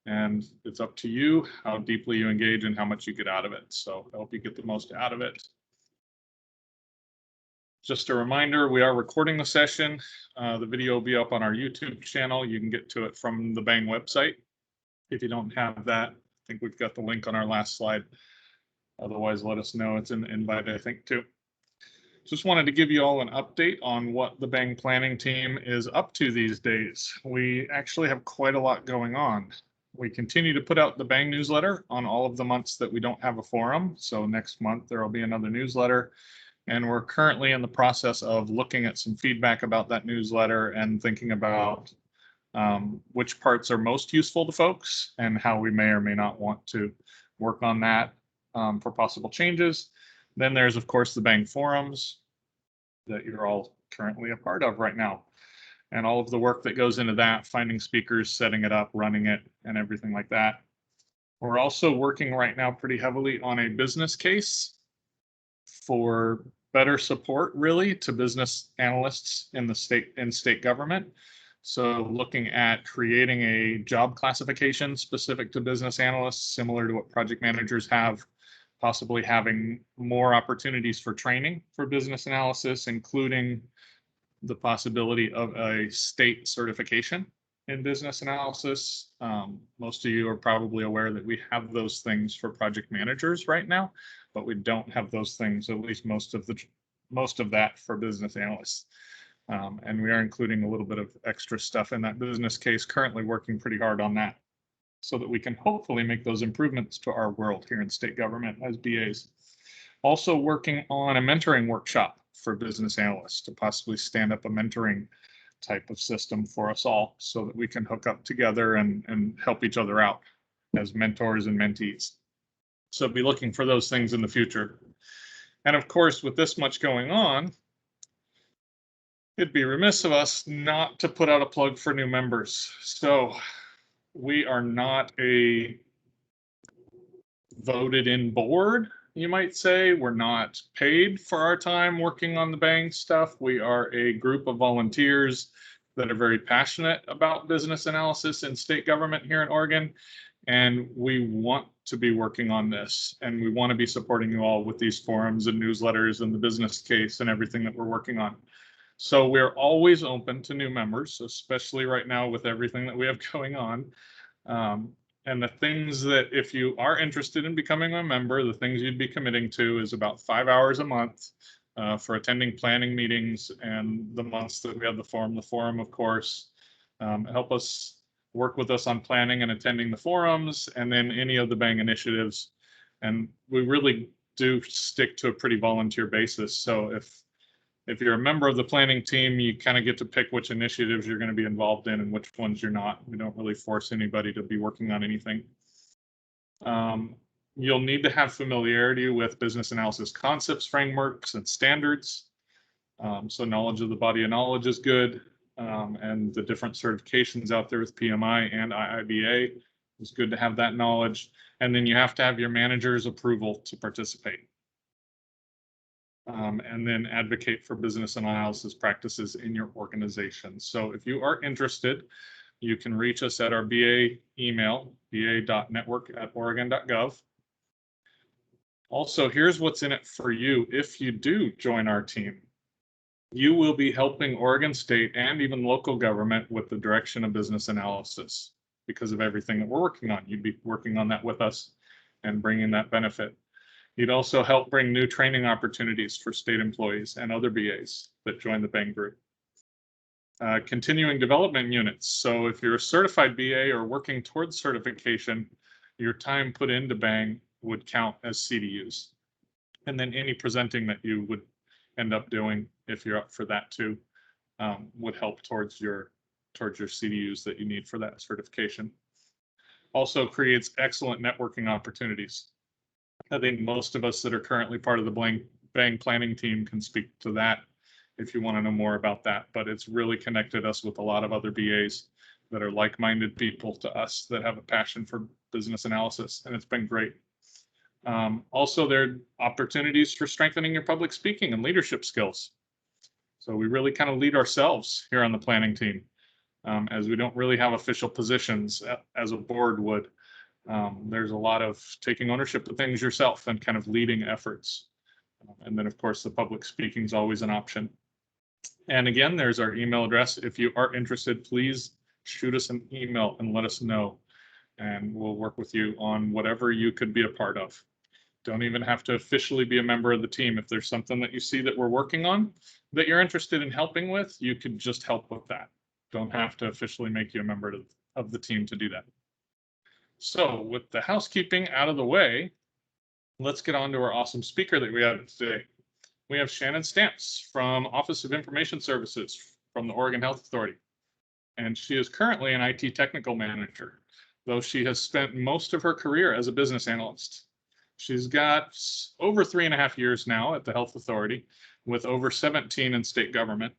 And it's up to you how deeply you engage and how much you get out of it. So I hope you get the most out of it. Just a reminder, we are recording the session. The video will be up on our YouTube channel. You can get to it from the Bang website. If you don't have that, I think we've got the link on our last slide. Otherwise, let us know. It's in the invite, I think, too. Just wanted to give you all an update on what the Bang planning team is up to these days. We actually have quite a lot going on. We continue to put out the Bang newsletter on all of the months that we don't have a forum. So next month, there will be another newsletter. And we're currently in the process of looking at some feedback about that newsletter and thinking about which parts are most useful to folks and how we may or may not want to work on that for possible changes. Then there's, of course, the Bang forums that you're all currently a part of right now. And all of the work that goes into that, finding speakers, setting it up, running it, and everything like that. We're also working right now pretty heavily on a business case for better support, really, to business analysts in the state government. So looking at creating a job classification specific to business analysts, similar to what project managers have, possibly having more opportunities for training for business analysis, including the possibility of a state certification in business analysis. Most of you are probably aware that we have those things for project managers right now, but we don't have those things, at least most of that for business analysts. And we are including a little bit of extra stuff in that business case, currently working pretty hard on that so that we can hopefully make those improvements to our world here in state government as BAs. Also working on a mentoring workshop for business analysts to possibly stand up a mentoring type of system for us all so that we can hook up together and help each other out as mentors and mentees. So be looking for those things in the future. And of course, with this much going on, it'd be remiss of us not to put out a plug for new members. So we are not a voted in board, you might say. We're not paid for our time working on the Bang stuff. We are a group of volunteers that are very passionate about business analysis in state government here in Oregon. And we want to be working on this, and we want to be supporting you all with these forums and newsletters and the business case and everything that we're working on. So we're always open to new members, especially right now with everything that we have going on. And the things that, if you are interested in becoming a member, the things you'd be committing to is about 5 hours a month for attending planning meetings and the months that we have the forum, of course. Help us work with us on planning and attending the forums and then any of the Bang initiatives. And we really do stick to a pretty volunteer basis. So if you're a member of the planning team, you kind of get to pick which initiatives you're going to be involved in and which ones you're not. We don't really force anybody to be working on anything. You'll need to have familiarity with business analysis concepts, frameworks, and standards. So knowledge of the body of knowledge is good. And the different certifications out there with PMI and IIBA, it's good to have that knowledge. And then you have to have your manager's approval to participate. And then advocate for business analysis practices in your organization. So if you are interested, you can reach us at our BA email, ba.network@oregon.gov. Also, here's what's in it for you. If you do join our team, you will be helping Oregon State and even local government with the direction of business analysis because of everything that we're working on. You'd be working on that with us and bringing that benefit. You'd also help bring new training opportunities for state employees and other BAs that join the Bang group. Continuing development units. So if you're a certified BA or working towards certification, your time put into Bang would count as CDUs. And then any presenting that you would end up doing, if you're up for that too, would help towards your CDUs that you need for that certification. Also creates excellent networking opportunities. I think most of us that are currently part of the Bang planning team can speak to that if you want to know more about that. But it's really connected us with a lot of other BAs that are like-minded people to us that have a passion for business analysis, and it's been great. Also, there are opportunities for strengthening your public speaking and leadership skills. So we really kind of lead ourselves here on the planning team. as we don't really have official positions as a board would. There's a lot of taking ownership of things yourself and kind of leading efforts. And then, of course, the public speaking is always an option. And again, there's our email address. If you are interested, please shoot us an email and let us know. And we'll work with you on whatever you could be a part of. Don't even have to officially be a member of the team. If there's something that you see that we're working on that you're interested in helping with, you could just help with that. Don't have to officially make you a member of the team to do that. So with the housekeeping out of the way, let's get on to our awesome speaker that we have today. We have Shannon Stamps from Office of Information Services from the Oregon Health Authority. And she is currently an IT technical manager, though she has spent most of her career as a business analyst. She's got over 3.5 years now at the Health Authority, with over 17 in state government.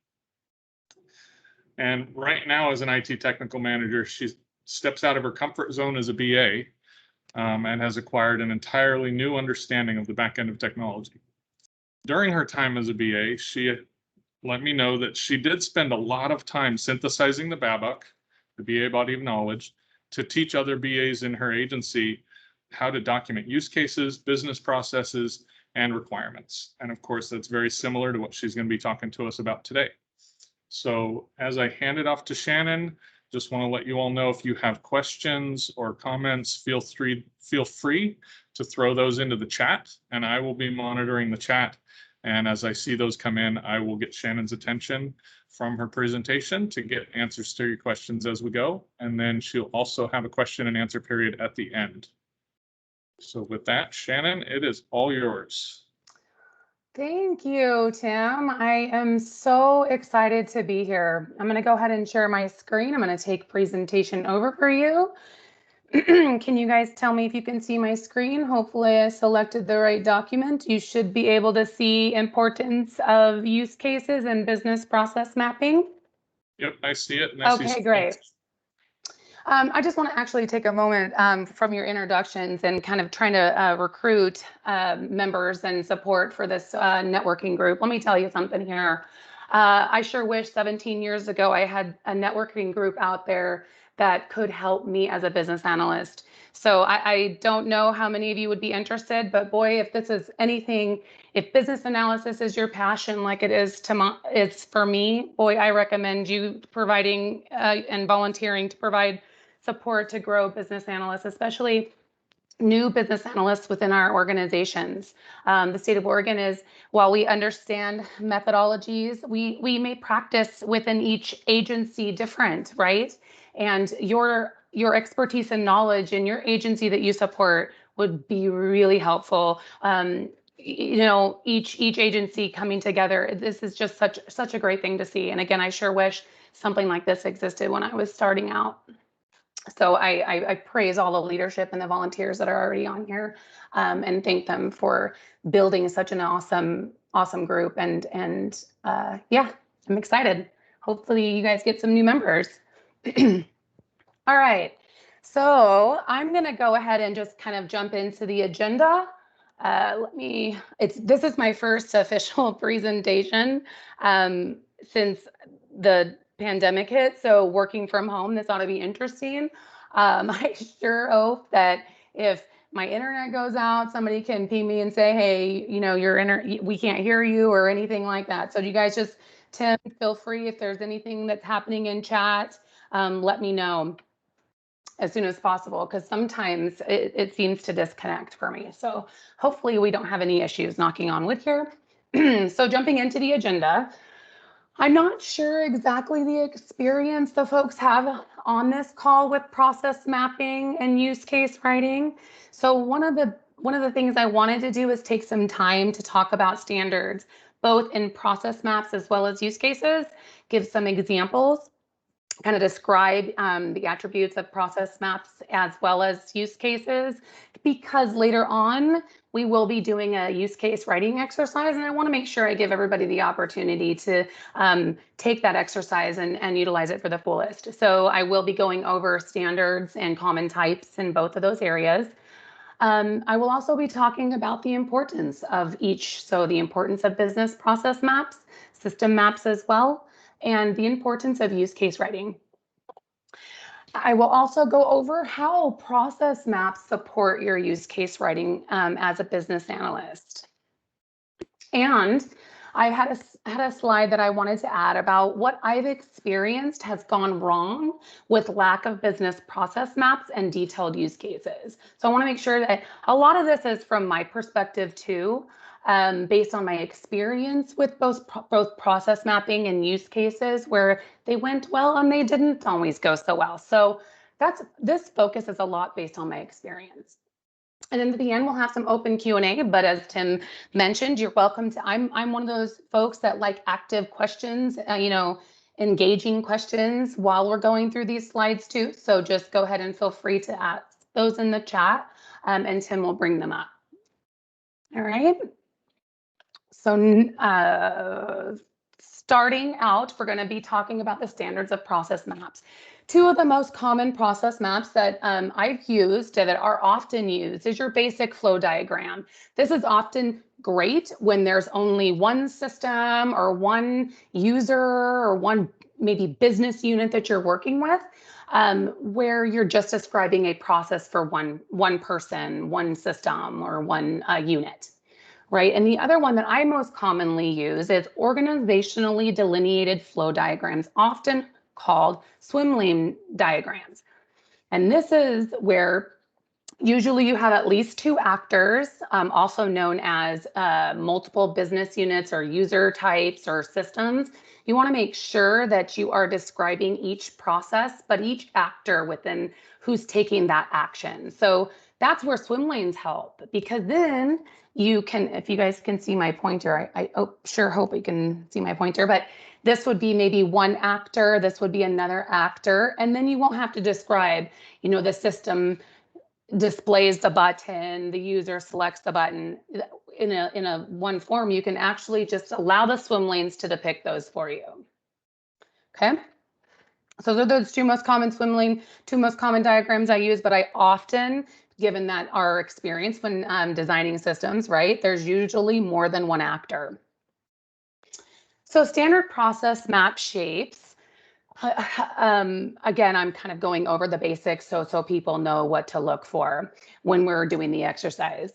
And right now, as an IT technical manager, she steps out of her comfort zone as a BA and has acquired an entirely new understanding of the back end of technology. During her time as a BA, she let me know that she did spend a lot of time synthesizing the BABUC, the BA Body of Knowledge, to teach other BAs in her agency how to document use cases, business processes, and requirements. And of course, that's very similar to what she's going to be talking to us about today. So as I hand it off to Shannon, just want to let you all know, if you have questions or comments, feel free to throw those into the chat, and I will be monitoring the chat. And as I see those come in, I will get Shannon's attention from her presentation to get answers to your questions as we go. And then she'll also have a question and answer period at the end. So with that, Shannon, it is all yours. Thank you, Tim. I am so excited to be here. I'm going to go ahead and share my screen. I'm going to take presentation over for you. Can you guys tell me if you can see my screen? Hopefully I selected the right document. You should be able to see importance of use cases and business process mapping. Yep, I see it. Okay, great. I just want to actually take a moment from your introductions and kind of trying to recruit members and support for this networking group. Let me tell you something here. I sure wish 17 years ago I had a networking group out there that could help me as a business analyst. So I don't know how many of you would be interested, but boy, if this is anything, if business analysis is your passion like it is it's for me, boy, I recommend you providing and volunteering to provide support to grow business analysts, especially new business analysts within our organizations. The state of Oregon is, while we understand methodologies, we may practice within each agency different, right? And your expertise and knowledge in your agency that you support would be really helpful. You know, each agency coming together, this is just such a great thing to see. And again, I sure wish something like this existed when I was starting out. So I praise all the leadership and the volunteers that are already on here, and thank them for building such an awesome group. And yeah, I'm excited. Hopefully you guys get some new members. All right, so I'm gonna go ahead and just kind of jump into the agenda. This is my first official presentation since the pandemic hit, so working from home, this ought to be interesting. I sure hope that if my internet goes out, somebody can ping me and say, hey, you know, we can't hear you or anything like that. So you guys just, Tim, feel free if there's anything that's happening in chat, let me know as soon as possible, because sometimes it seems to disconnect for me. So hopefully we don't have any issues knocking on wood here. So jumping into the agenda, I'm not sure exactly the experience the folks have on this call with process mapping and use case writing. So one of the things I wanted to do is take some time to talk about standards, both in process maps as well as use cases, give some examples, kind of describe the attributes of process maps as well as use cases, because later on we will be doing a use case writing exercise, and I want to make sure I give everybody the opportunity to take that exercise and utilize it for the fullest. So I will be going over standards and common types in both of those areas. I will also be talking about the importance of each, so the importance of business process maps, system maps as well, and the importance of use case writing. I will also go over how process maps support your use case writing as a business analyst. And I had a slide that I wanted to add about what I've experienced has gone wrong with lack of business process maps and detailed use cases. So I want to make sure that a lot of this is from my perspective too, based on my experience with both process mapping and use cases where they went well and they didn't always go so well. So this focus is a lot based on my experience. And then at the end, we'll have some open Q&A, but as Tim mentioned, you're welcome to, I'm one of those folks that like active questions, engaging questions while we're going through these slides too. So just go ahead and feel free to ask those in the chat, and Tim will bring them up. All right. So starting out, we're going to be talking about the standards of process maps. Two of the most common process maps that I've used that are often used is your basic flow diagram. This is often great when there's only one system or one user or one maybe business unit that you're working with, where you're just describing a process for one person, one system, or one unit. Right. And the other one that I most commonly use is organizationally delineated flow diagrams, often called swim lane diagrams. And this is where usually you have at least two actors, also known as multiple business units or user types or systems. You want to make sure that you are describing each process, but each actor within who's taking that action. So that's where swim lanes help, because then you can, if you guys can see my pointer, I sure hope you can see my pointer, but this would be maybe one actor, this would be another actor, and then you won't have to describe, the system displays the button, the user selects the button. In a one form, you can actually just allow the swim lanes to depict those for you. Okay. So those are those two most common diagrams I use, but I often, given that our experience when designing systems, right, there's usually more than one actor. So standard process map shapes. Again, I'm kind of going over the basics so people know what to look for when we're doing the exercise.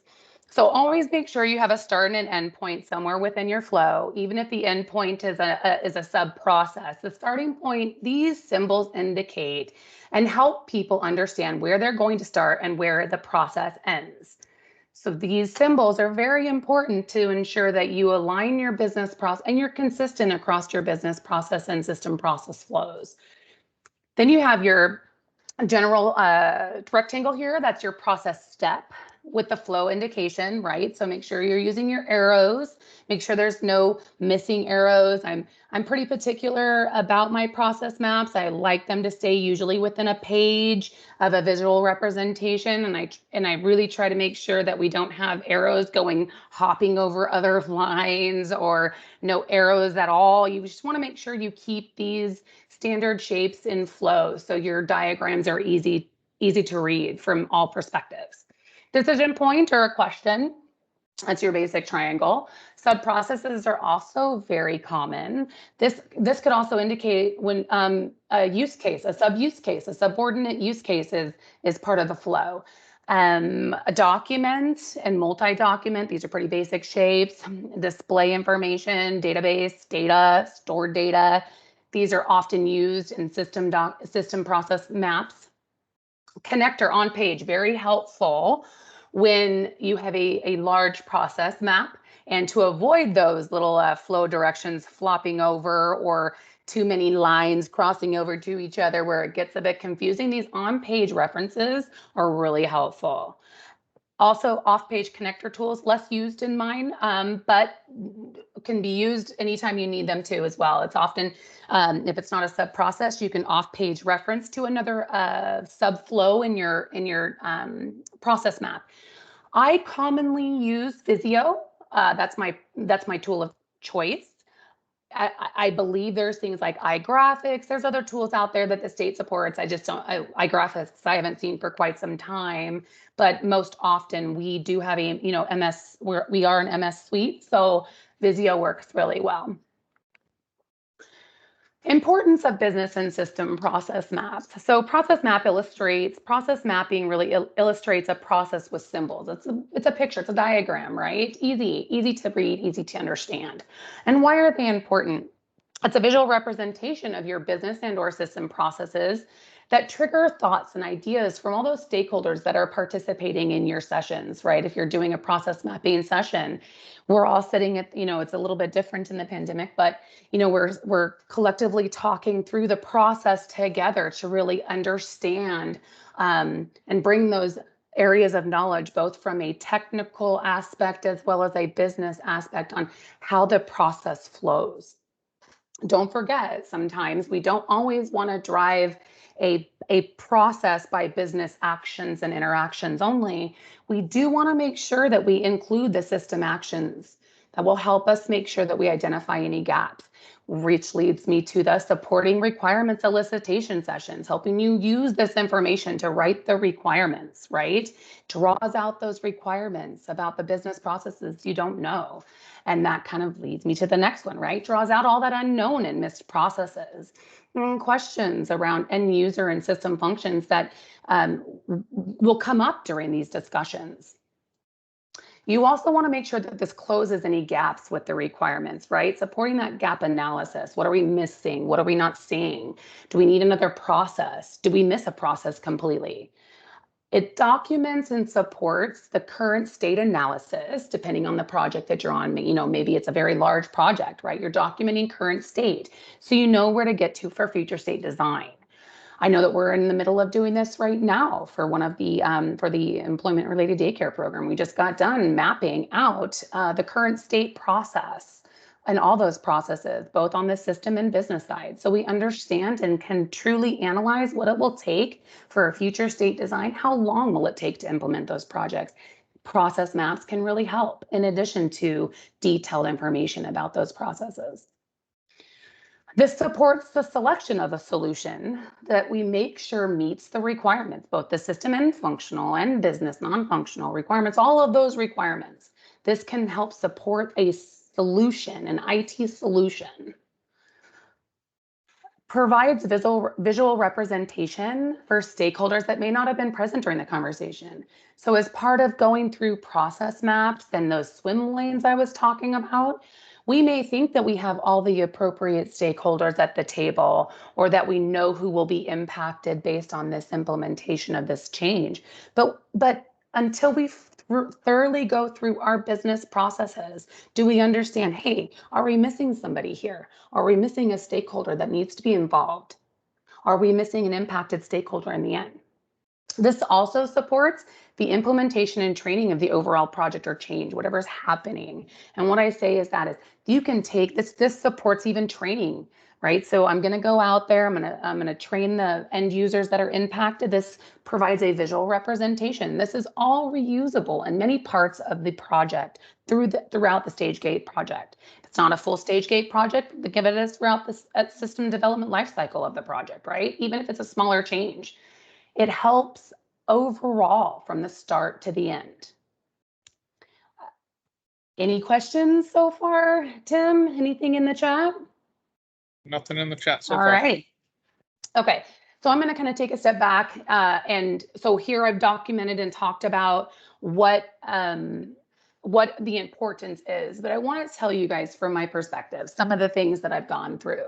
So always make sure you have a start and an end point somewhere within your flow, even if the end point is a sub process. The starting point, these symbols indicate and help people understand where they're going to start and where the process ends. So these symbols are very important to ensure that you align your business process and you're consistent across your business process and system process flows. Then you have your general rectangle here. That's your process step with the flow indication, right? So make sure you're using your arrows. Make sure there's no missing arrows. I'm pretty particular about my process maps. I like them to stay usually within a page of a visual representation, and I really try to make sure that we don't have arrows hopping over other lines or no arrows at all. You just want to make sure you keep these standard shapes in flow so your diagrams are easy to read from all perspectives. Decision point or a question, that's your basic triangle. Sub-processes are also very common. This could also indicate when a use case, a sub-use case, a subordinate use case is part of the flow. A document and multi-document, these are pretty basic shapes. Display information, database, data, stored data. These are often used in system process maps. Connector on page, very helpful when you have a large process map, and to avoid those little flow directions flopping over or too many lines crossing over to each other where it gets a bit confusing, these on-page references are really helpful. Also, off-page connector tools, less used in mine, but can be used anytime you need them to as well. It's often, if it's not a sub-process, you can off-page reference to another sub-flow in your process map. I commonly use Visio. That's my tool of choice. I believe there's things like iGraphics. There's other tools out there that the state supports. I just don't, iGraphics I haven't seen for quite some time, but most often we do have a, MS, we are an MS suite. So Visio works really well. Importance of business and system process maps. So process mapping really illustrates a process with symbols. It's a picture, it's a diagram, right? Easy to read, easy to understand. And why are they important? It's a visual representation of your business and or system processes that trigger thoughts and ideas from all those stakeholders that are participating in your sessions, right? If you're doing a process mapping session, we're all sitting at, it's a little bit different in the pandemic, but we're collectively talking through the process together to really understand and bring those areas of knowledge, both from a technical aspect as well as a business aspect, on how the process flows. Don't forget, sometimes we don't always want to drive a process by business actions and interactions only. We do want to make sure that we include the system actions that will help us make sure that we identify any gaps. Which leads me to the supporting requirements elicitation sessions, helping you use this information to write the requirements, right? Draws out those requirements about the business processes you don't know. And that kind of leads me to the next one, right? Draws out all that unknown and missed processes. Questions around end user and system functions that will come up during these discussions. You also want to make sure that this closes any gaps with the requirements, right? Supporting that gap analysis. What are we missing? What are we not seeing? Do we need another process? Do we miss a process completely? It documents and supports the current state analysis, depending on the project that you're on. Maybe it's a very large project, right? You're documenting current state, so you know where to get to for future state design. I know that we're in the middle of doing this right now for one of the for the employment related daycare program. We just got done mapping out the current state process and all those processes, both on the system and business side. So we understand and can truly analyze what it will take for a future state design. How long will it take to implement those projects? Process maps can really help, in addition to detailed information about those processes. This supports the selection of a solution that we make sure meets the requirements, both the system and functional and business non-functional requirements, all of those requirements. This can help support a solution, an IT solution. Provides visual representation for stakeholders that may not have been present during the conversation. So as part of going through process maps and those swim lanes I was talking about, we may think that we have all the appropriate stakeholders at the table, or that we know who will be impacted based on this implementation of this change. But until we thoroughly go through our business processes, do we understand, hey, are we missing somebody here? Are we missing a stakeholder that needs to be involved? Are we missing an impacted stakeholder in the end? This also supports the implementation and training of the overall project or change, whatever's happening. And what I say is you can take this supports even training, right? So I'm going to go out there, I'm going to train the end users that are impacted. This provides a visual representation. This is all reusable in many parts of the project throughout the stage gate project. If it's not a full stage gate project, give it as throughout the system development lifecycle of the project, right? Even if it's a smaller change. It helps overall from the start to the end. Any questions so far, Tim? Anything in the chat? Nothing in the chat so All far. right. Okay. So I'm going to kind of take a step back. And so here I've documented and talked about what the importance is, but I want to tell you guys from my perspective, some of the things that I've gone through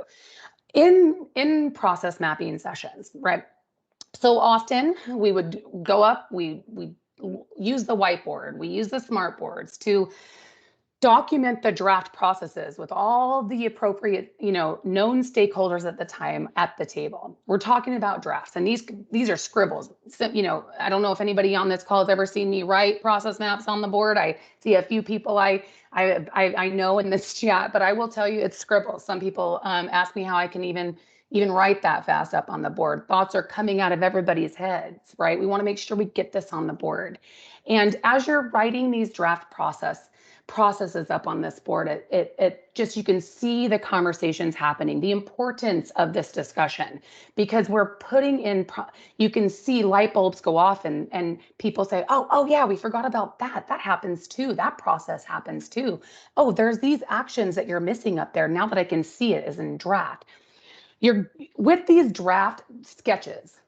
in process mapping sessions, right? So often we would go up, we use the whiteboard, we use the smart boards to document the draft processes with all the appropriate, known stakeholders at the time at the table. We're talking about drafts, and these are scribbles. So, I don't know if anybody on this call has ever seen me write process maps on the board. I see a few people I know in this chat, but I will tell you it's scribbles. Some people ask me how I can even write that fast up on the board. Thoughts are coming out of everybody's heads, right? We want to make sure we get this on the board. And as you're writing these draft processes up on this board, it just, you can see the conversations happening, the importance of this discussion, because we're putting in, you can see light bulbs go off and people say, oh yeah, we forgot about that. That happens too. That process happens too. Oh, there's these actions that you're missing up there now that I can see it as in draft. with these draft sketches,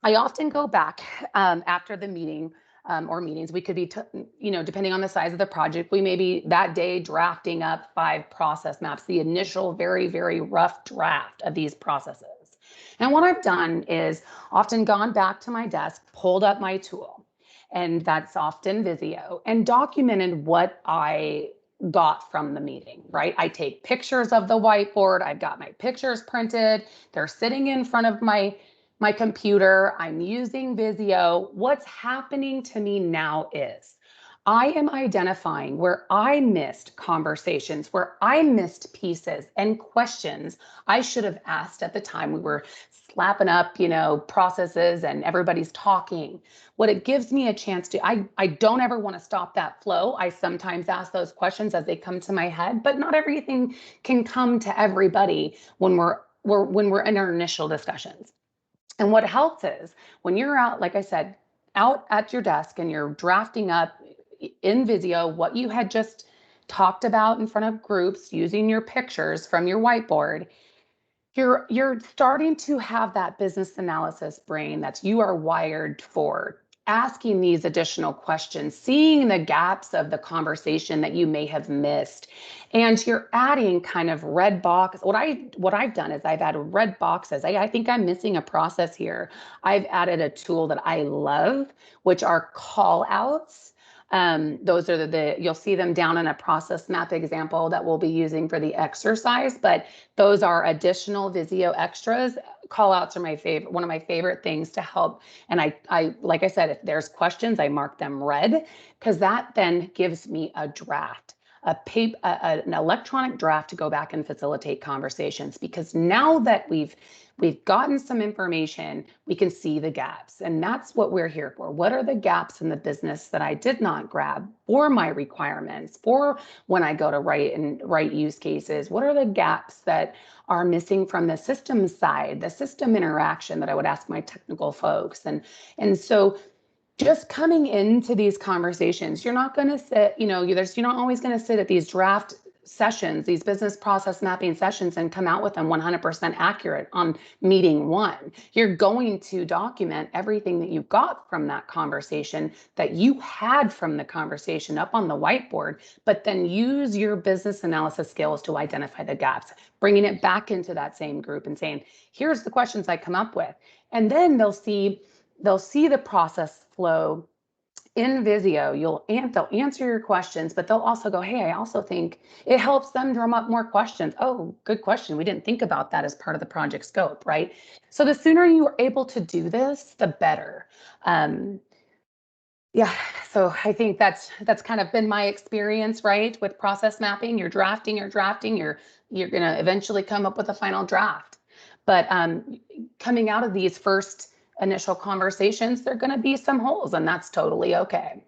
I often go back after the meeting or meetings. We could be, depending on the size of the project, we may be that day drafting up 5 process maps, the initial very, very rough draft of these processes. And what I've done is often gone back to my desk, pulled up my tool, and that's often Visio, and documented what I got from the meeting, right? I take pictures of the whiteboard. I've got my pictures printed. They're sitting in front of my computer. I'm using Visio. What's happening to me now is I am identifying where I missed conversations, where I missed pieces and questions I should have asked at the time we were slapping up, processes and everybody's talking. What it gives me a chance to, I don't ever want to stop that flow. I sometimes ask those questions as they come to my head, but not everything can come to everybody when we're in our initial discussions. And what helps is when you're out, like I said, out at your desk and you're drafting up in Visio what you had just talked about in front of groups using your pictures from your whiteboard, you're starting to have that business analysis brain that you are wired for, asking these additional questions, seeing the gaps of the conversation that you may have missed. And you're adding kind of red box. What I've done is I've added red boxes. I think I'm missing a process here. I've added a tool that I love, which are call outs. Those are you'll see them down in a process map example that we'll be using for the exercise, but those are additional Visio extras. Call outs are one of my favorite things to help. And I like I said, if there's questions, I mark them red, because that then gives me a draft, an electronic draft to go back and facilitate conversations. Because now that we've gotten some information, we can see the gaps. And that's what we're here for. What are the gaps in the business that I did not grab for my requirements, for when I go to write use cases? What are the gaps that are missing from the system side, the system interaction that I would ask my technical folks? And so just coming into these conversations, you're not going to sit, you're not always going to sit at these draft sessions, these business process mapping sessions, and come out with them 100% accurate on meeting 1. You're going to document everything that you got from that conversation, that you had from the conversation up on the whiteboard, but then use your business analysis skills to identify the gaps, bringing it back into that same group and saying, here's the questions I come up with. And then they'll see the process flow in Visio. They'll answer your questions, but they'll also go, hey, I also think it helps them drum up more questions. Oh, good question. We didn't think about that as part of the project scope, right? So the sooner you are able to do this, the better. Yeah, so I think that's kind of been my experience, right? With process mapping, you're drafting, you're going to eventually come up with a final draft. But coming out of these first initial conversations, there are going to be some holes, and that's totally okay.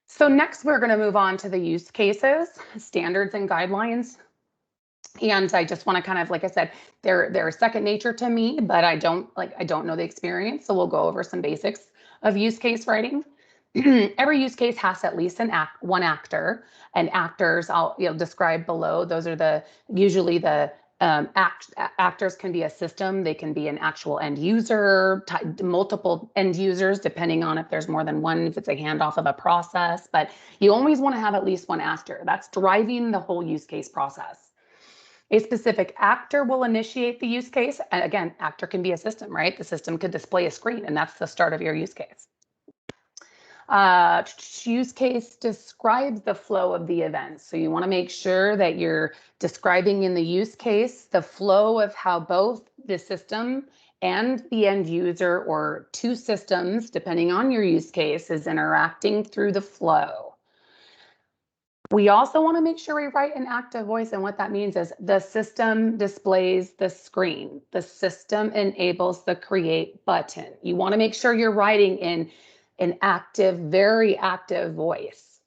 So next, we're going to move on to the use cases, standards, and guidelines. And I just want to kind of, like I said, they're second nature to me, but I don't know the experience. So we'll go over some basics of use case writing. Every use case has at least one actor, and actors I'll describe below. Those are usually the actors can be a system, they can be an actual end user, multiple end users, depending on if there's more than one, if it's a handoff of a process, but you always want to have at least one actor. That's driving the whole use case process. A specific actor will initiate the use case. And again, actor can be a system, right? The system could display a screen, and that's the start of your use case. Use case describes the flow of the events. So you want to make sure that you're describing in the use case the flow of how both the system and the end user, or two systems, depending on your use case, is interacting through the flow. We also want to make sure we write an active voice, and what that means is the system displays the screen. The system enables the create button. You want to make sure you're writing in an active, very active voice.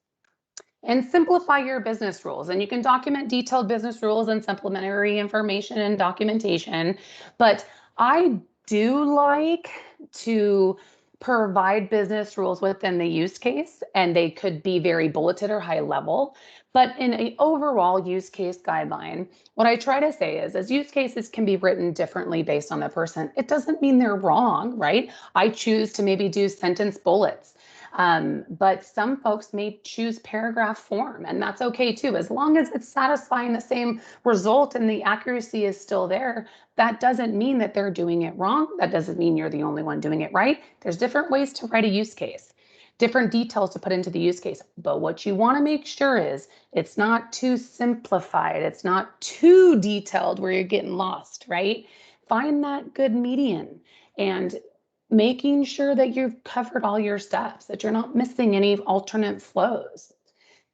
And simplify your business rules. And you can document detailed business rules and supplementary information and documentation. But I do like to provide business rules within the use case, and they could be very bulleted or high level. But in an overall use case guideline, what I try to say is, as use cases can be written differently based on the person, it doesn't mean they're wrong, right? I choose to maybe do sentence bullets. But some folks may choose paragraph form, and that's okay too. As long as it's satisfying the same result and the accuracy is still there, that doesn't mean that they're doing it wrong. That doesn't mean you're the only one doing it right. There's different ways to write a use case, different details to put into the use case. But what you want to make sure is it's not too simplified. It's not too detailed where you're getting lost, right? Find that good median and making sure that you've covered all your steps, that you're not missing any alternate flows.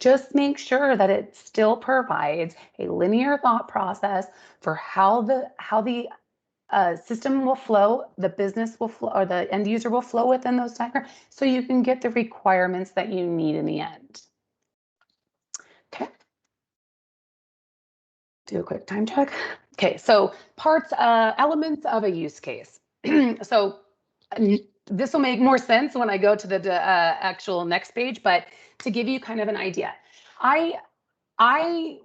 Just make sure that it still provides a linear thought process for how the system will flow, the business will flow, or the end user will flow within those diagrams, so you can get the requirements that you need in the end. Okay. Do a quick time check. Okay, so parts, elements of a use case. So this will make more sense when I go to the actual next page, but to give you kind of an idea, I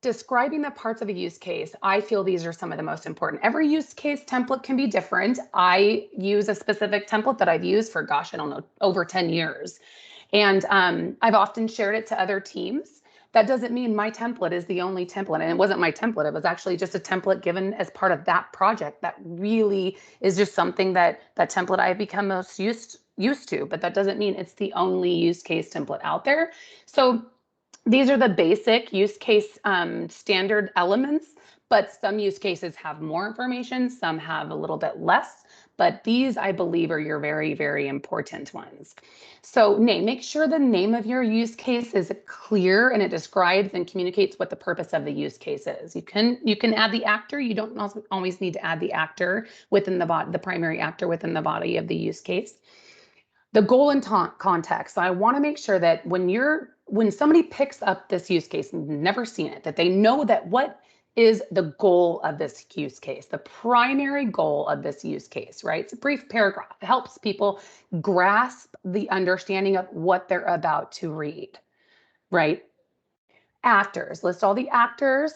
describing the parts of a use case, I feel these are some of the most important. Every use case template can be different. I use a specific template that I've used for, gosh, I don't know, over 10 years. And I've often shared it to other teams. That doesn't mean my template is the only template. And it wasn't my template. It was actually just a template given as part of that project that really is just something that template I've become most used to. But that doesn't mean it's the only use case template out there. So these are the basic use case standard elements, but some use cases have more information, some have a little bit less, but these I believe are your very, very important ones. So make sure the name of your use case is clear and it describes and communicates what the purpose of the use case is. You can add the actor. You don't always need to add the actor within the primary actor within the body of the use case. The goal and context. So I want to make sure that when somebody picks up this use case and never seen it, that they know that what is the goal of this use case, the primary goal of this use case, right? It's a brief paragraph. It helps people grasp the understanding of what they're about to read, right? Actors, list all the actors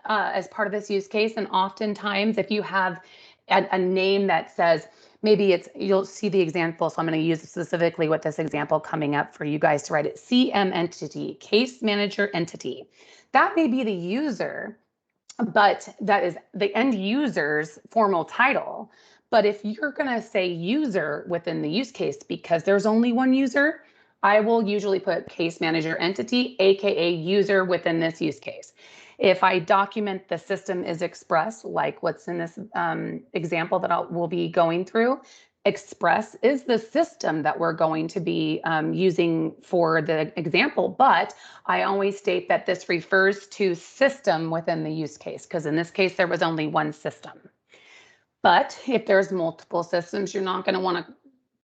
as part of this use case. And oftentimes if you have a name that says, maybe you'll see the example. So I'm going to use specifically with this example coming up for you guys to write it. CM entity, case manager entity. That may be the user, but that is the end user's formal title. But if you're going to say user within the use case, because there's only one user, I will usually put case manager entity, AKA user within this use case. If I document the system is Express, like what's in this example that we'll be going through, Express is the system that we're going to be using for the example, but I always state that this refers to system within the use case, because in this case, there was only one system. But if there's multiple systems, you're not going to want to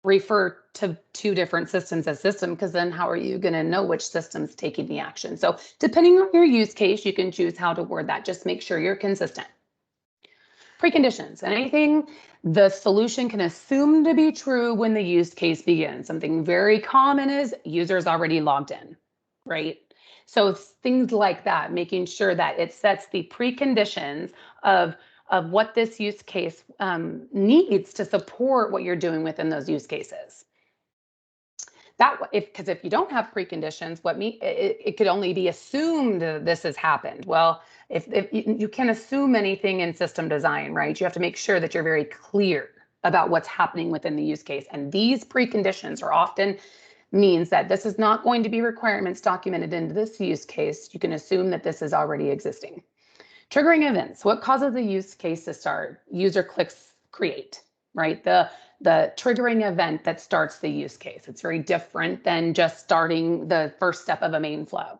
refer to two different systems as system, because then how are you going to know which system's taking the action? So depending on your use case, you can choose how to word that. Just make sure you're consistent. Preconditions, anything the solution can assume to be true when the use case begins. Something very common is users already logged in, right? So things like that, making sure that it sets the preconditions of what this use case needs to support what you're doing within those use cases. Because if you don't have preconditions, it could only be assumed this has happened. Well, if you can assume anything in system design, right? You have to make sure that you're very clear about what's happening within the use case. And these preconditions are often means that this is not going to be requirements documented into this use case. You can assume that this is already existing. Triggering events. What causes the use case to start? User clicks create, right? The triggering event that starts the use case. It's very different than just starting the first step of a main flow.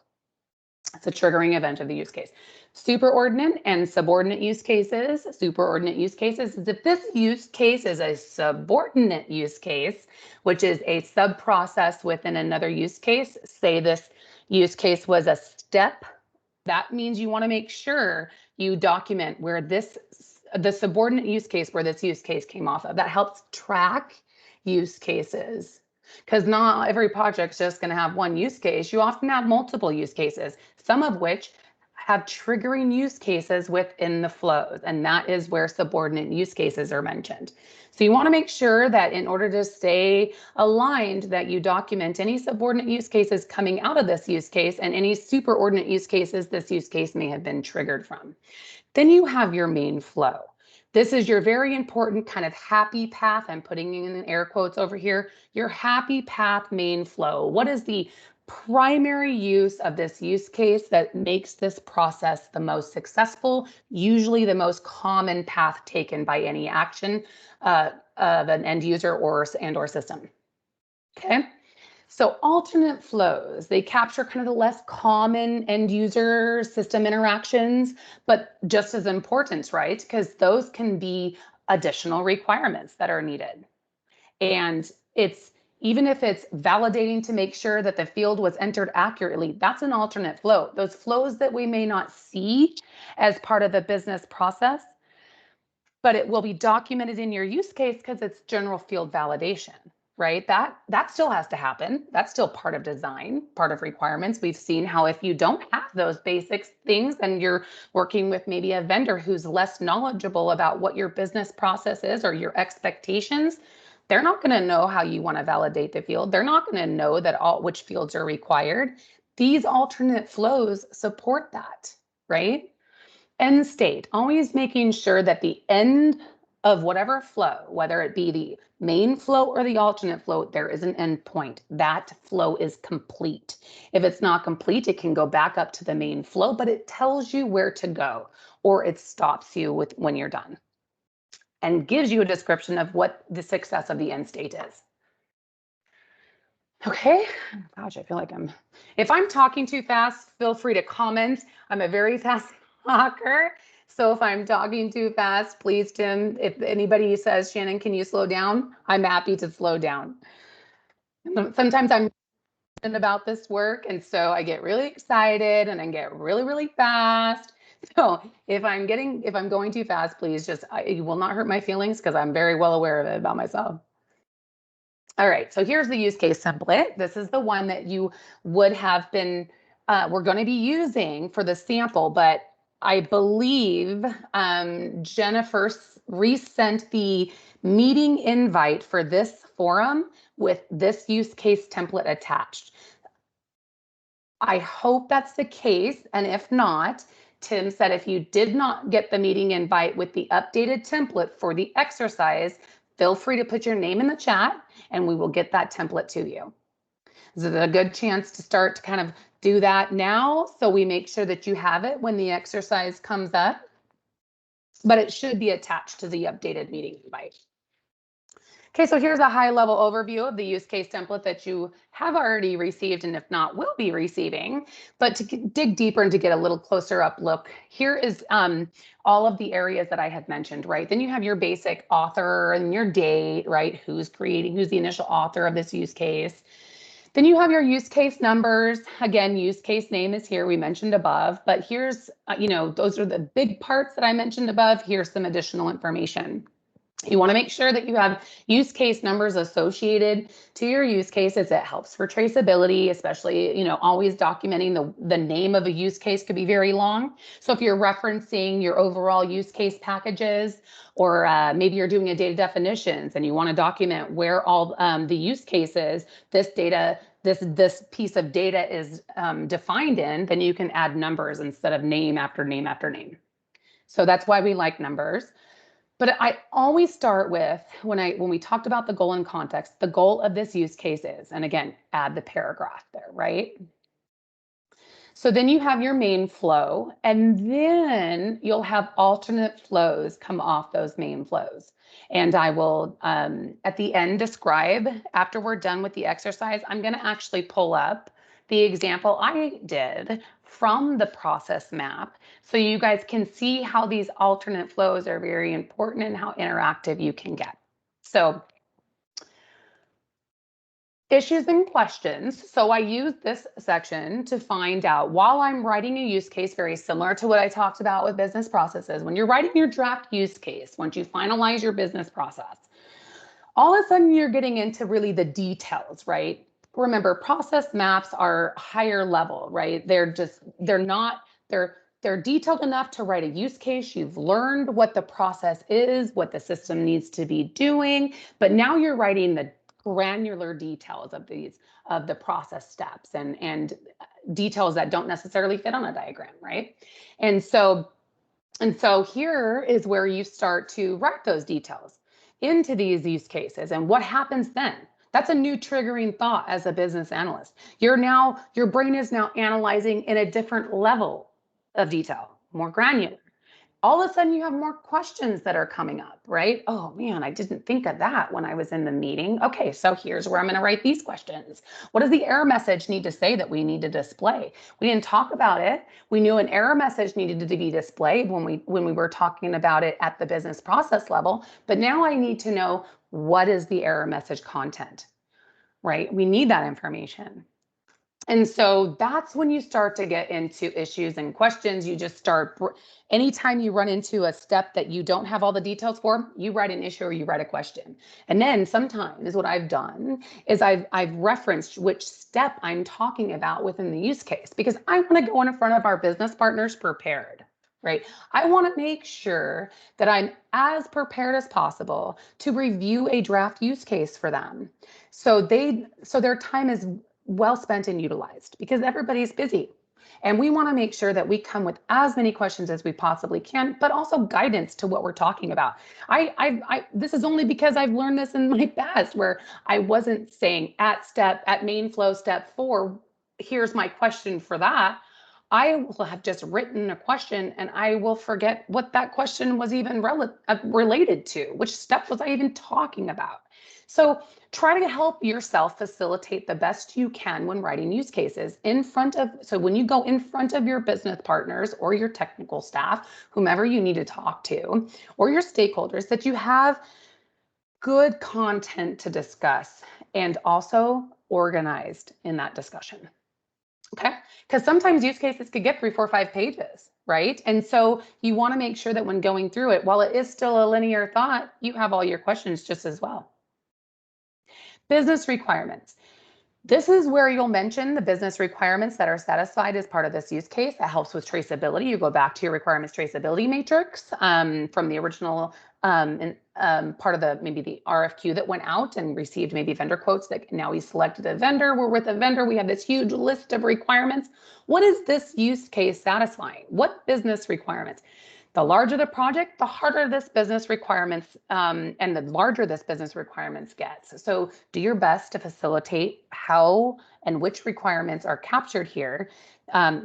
It's a triggering event of the use case. Superordinate and subordinate use cases. Superordinate use cases is if this use case is a subordinate use case, which is a sub-process within another use case. Say this use case was a step. That means you want to make sure you document where the subordinate use case where this use case came off of. That helps track use cases. Because not every project's just going to have one use case. You often have multiple use cases, some of which have triggering use cases within the flows. And that is where subordinate use cases are mentioned. So you want to make sure that in order to stay aligned, that you document any subordinate use cases coming out of this use case and any superordinate use cases this use case may have been triggered from. Then you have your main flow. This is your very important kind of happy path. I'm putting in air quotes over here, your happy path main flow. What is the primary use of this use case that makes this process the most successful, usually the most common path taken by any action of an end user or system? Okay. So alternate flows, they capture kind of the less common end user system interactions, but just as important, right? Because those can be additional requirements that are needed. And even if it's validating to make sure that the field was entered accurately, that's an alternate flow. Those flows that we may not see as part of the business process, but it will be documented in your use case because it's general field validation. Right? That still has to happen. That's still part of design, part of requirements. We've seen how if you don't have those basic things and you're working with maybe a vendor who's less knowledgeable about what your business process is or your expectations, they're not going to know how you want to validate the field. They're not going to know that which fields are required. These alternate flows support that, right? End state, always making sure that the end of whatever flow, whether it be the main flow or the alternate flow, there is an end point. That flow is complete. If it's not complete, it can go back up to the main flow, but it tells you where to go, or it stops you when you're done and gives you a description of what the success of the end state is. Okay, gosh, I feel like if I'm talking too fast, feel free to comment. I'm a very fast talker. So if I'm talking too fast, please, Tim, if anybody says, Shannon, can you slow down? I'm happy to slow down. Sometimes I'm about this work, and so I get really excited and I get really, really fast. So if I'm going too fast, please you will not hurt my feelings because I'm very well aware of it about myself. All right, so here's the use case template. This is the one that you would have been, we're going to be using for the sample, but I believe Jennifer resent the meeting invite for this forum with this use case template attached. I hope that's the case, and if not, Tim said if you did not get the meeting invite with the updated template for the exercise, feel free to put your name in the chat and we will get that template to you. This is a good chance to start to kind of do that now so we make sure that you have it when the exercise comes up, but it should be attached to the updated meeting invite. Okay, so here's a high-level overview of the use case template that you have already received, and if not, will be receiving. But to dig deeper and to get a little closer up look, here is all of the areas that I had mentioned, right? Then you have your basic author and your date, right? Who's the initial author of this use case. Then you have your use case numbers. Again, use case name is here, we mentioned above, but here's, those are the big parts that I mentioned above. Here's some additional information. You want to make sure that you have use case numbers associated to your use cases. It helps for traceability, especially, always documenting the name of a use case could be very long. So if you're referencing your overall use case packages, or maybe you're doing a data definitions and you want to document where all the use cases, this piece of data is defined in, then you can add numbers instead of name after name after name. So that's why we like numbers. But I always start with, when we talked about the goal and context, the goal of this use case is, and again, add the paragraph there, right? So then you have your main flow, and then you'll have alternate flows come off those main flows. And I will, at the end, describe, after we're done with the exercise, I'm going to actually pull up the example I did from the process map so you guys can see how these alternate flows are very important and how interactive you can get. So issues and questions. So I use this section to find out, while I'm writing a use case, very similar to what I talked about with business processes, when you're writing your draft use case, once you finalize your business process, all of a sudden you're getting into really the details, right? Remember, process maps are higher level, right? They're detailed enough to write a use case. You've learned what the process is, what the system needs to be doing, but now you're writing the granular details of the process steps and details that don't necessarily fit on a diagram, right? And so here is where you start to write those details into these use cases. And what happens then? That's a new triggering thought as a business analyst. Your brain is now analyzing in a different level of detail, more granular. All of a sudden you have more questions that are coming up, right? Oh man, I didn't think of that when I was in the meeting. Okay, so here's where I'm going to write these questions. What does the error message need to say that we need to display? We didn't talk about it. We knew an error message needed to be displayed when we were talking about it at the business process level, but now I need to know, what is the error message content, right? We need that information. And so that's when you start to get into issues and questions. You just start, anytime you run into a step that you don't have all the details for, you write an issue or you write a question. And then sometimes what I've done is I've referenced which step I'm talking about within the use case, because I want to go in front of our business partners prepared, right? I want to make sure that I'm as prepared as possible to review a draft use case for them. So their time is well spent and utilized, because everybody's busy. And we want to make sure that we come with as many questions as we possibly can, but also guidance to what we're talking about. This is only because I've learned this in my past, where I wasn't saying at main flow step 4, here's my question for that. I will have just written a question and I will forget what that question was even related to. Which step was I even talking about? So try to help yourself facilitate the best you can when writing use cases so when you go in front of your business partners or your technical staff, whomever you need to talk to, or your stakeholders, that you have good content to discuss and also organized in that discussion. Okay, because sometimes use cases could get 3, 4, 5 pages, right? And so you want to make sure that when going through it, while it is still a linear thought, you have all your questions just as well. Business requirements. This is where you'll mention the business requirements that are satisfied as part of this use case. That helps with traceability. You go back to your requirements traceability matrix from the original part of maybe the RFQ that went out and received maybe vendor quotes that now we selected a vendor. We're with a vendor. We have this huge list of requirements. What is this use case satisfying? What business requirements? The larger the project, the harder this business requirements and the larger this business requirements gets. So do your best to facilitate how and which requirements are captured here.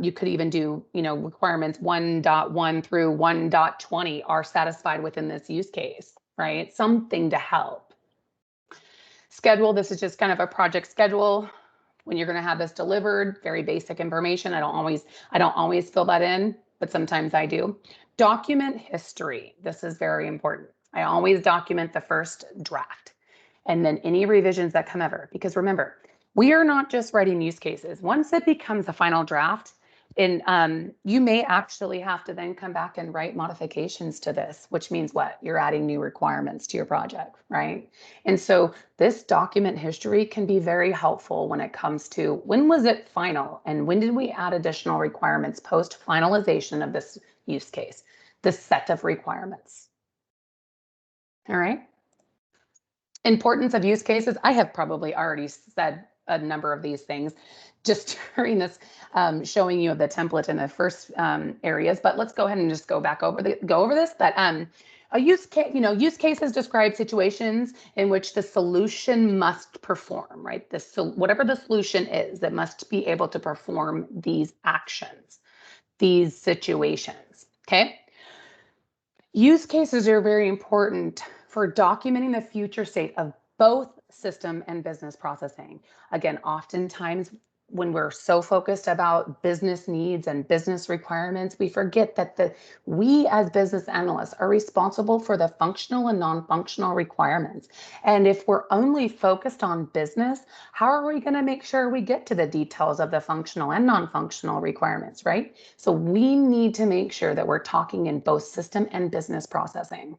You could even do, requirements 1.1 through 1.20 are satisfied within this use case, right? Something to help. Schedule, this is just kind of a project schedule. When you're going to have this delivered, very basic information. I don't always fill that in, but sometimes I do. Document history. This is very important. I always document the first draft and then any revisions that come ever, because remember, we are not just writing use cases. Once it becomes a final draft, and you may actually have to then come back and write modifications to this, which means what? You're adding new requirements to your project, right? And so this document history can be very helpful when it comes to when was it final and when did we add additional requirements post finalization of this use case, this set of requirements. All right. Importance of use cases. I have probably already said a number of these things just during this showing you the template in the first areas, but let's go ahead and just go over this. But a use cases describe situations in which the solution must perform, right? Whatever the solution is, that must be able to perform these actions, these situations, okay? Use cases are very important for documenting the future state of both system and business processing. Again, oftentimes when we're so focused about business needs and business requirements, we forget that we as business analysts are responsible for the functional and non-functional requirements. And if we're only focused on business, how are we going to make sure we get to the details of the functional and non-functional requirements, right? So we need to make sure that we're talking in both system and business processing.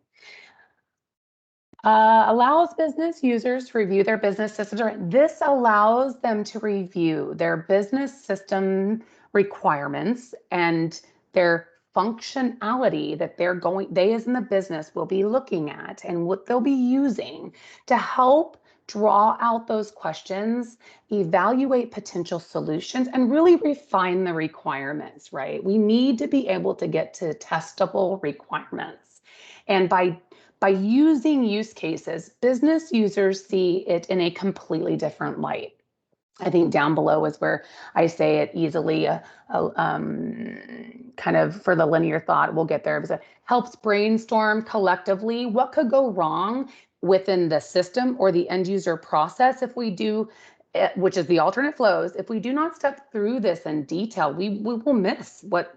Allows business users to review their business systems. This allows them to review their business system requirements and their functionality that they as in the business will be looking at and what they'll be using to help draw out those questions, evaluate potential solutions, and really refine the requirements, right? We need to be able to get to testable requirements. And by using use cases, business users see it in a completely different light. I think down below is where I say it easily, kind of for the linear thought, we'll get there. It helps brainstorm collectively what could go wrong within the system or the end user process if we do, which is the alternate flows. If we do not step through this in detail, we will miss what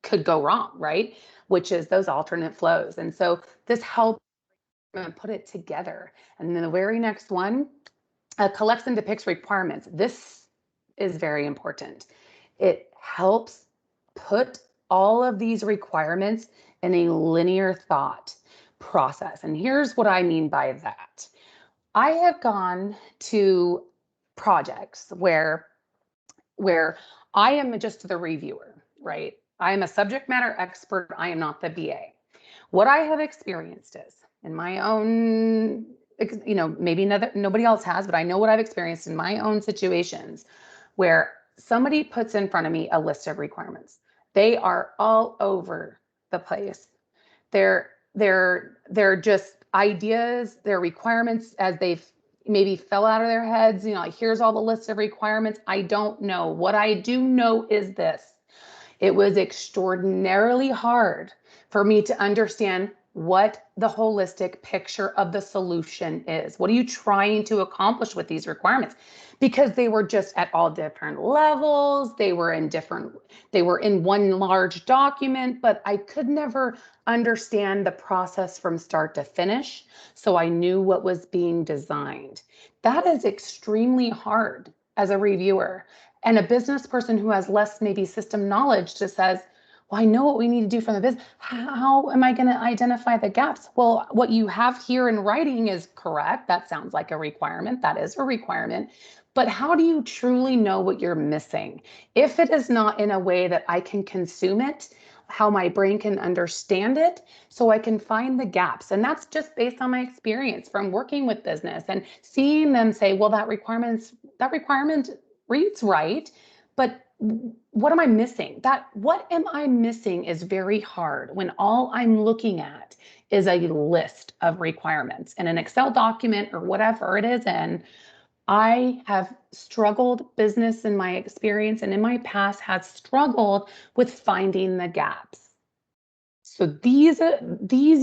could go wrong, right? Which is those alternate flows. And so this helps put it together. And then the very next one, collects and depicts requirements. This is very important. It helps put all of these requirements in a linear thought process. And here's what I mean by that. I have gone to projects where I am just the reviewer, right? I am a subject matter expert. I am not the BA. What I have experienced is in my own, maybe nobody else has, but I know what I've experienced in my own situations where somebody puts in front of me a list of requirements. They are all over the place. They're just ideas, they're requirements as they've maybe fell out of their heads, like here's all the list of requirements. I don't know. What I do know is this. It was extraordinarily hard for me to understand what the holistic picture of the solution is. What are you trying to accomplish with these requirements? Because they were just at all different levels. They were in one large document, but I could never understand the process from start to finish. So I knew what was being designed. That is extremely hard as a reviewer. And a business person who has less maybe system knowledge just says, well, I know what we need to do from the business. How am I going to identify the gaps? Well, what you have here in writing is correct. That sounds like a requirement. That is a requirement. But how do you truly know what you're missing? If it is not in a way that I can consume it, how my brain can understand it, so I can find the gaps. And that's just based on my experience from working with business and seeing them say, well, that requirement reads right, but what am I missing? What am I missing is very hard when all I'm looking at is a list of requirements in an Excel document or whatever it is in. I have struggled, business in my experience and in my past has struggled with finding the gaps. So these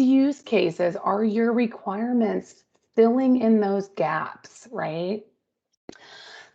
use cases are your requirements filling in those gaps, right?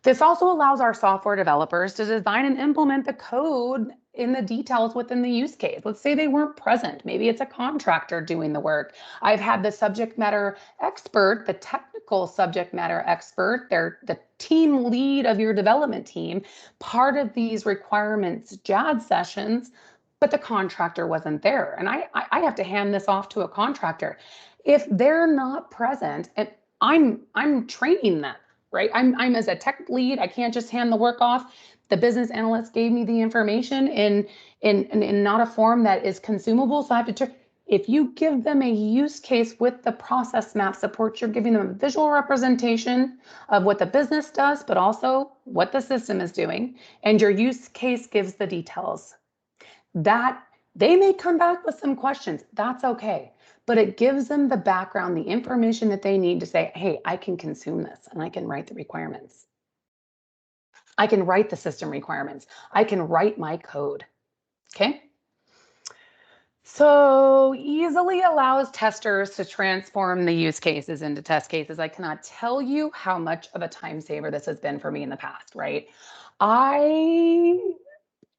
This also allows our software developers to design and implement the code in the details within the use case. Let's say they weren't present. Maybe it's a contractor doing the work. I've had the subject matter expert, the technical subject matter expert, they're the team lead of your development team, part of these requirements JAD sessions, but the contractor wasn't there. And I have to hand this off to a contractor. If they're not present, and I'm training them, right? I'm as a tech lead, I can't just hand the work off. The business analyst gave me the information in not a form that is consumable. So I have to, if you give them a use case with the process map support, you're giving them a visual representation of what the business does, but also what the system is doing. And your use case gives the details. That they may come back with some questions. That's okay. But it gives them the background, the information that they need to say, hey, I can consume this and I can write the requirements. I can write the system requirements. I can write my code. Okay. So easily allows testers to transform the use cases into test cases. I cannot tell you how much of a time saver this has been for me in the past, right? I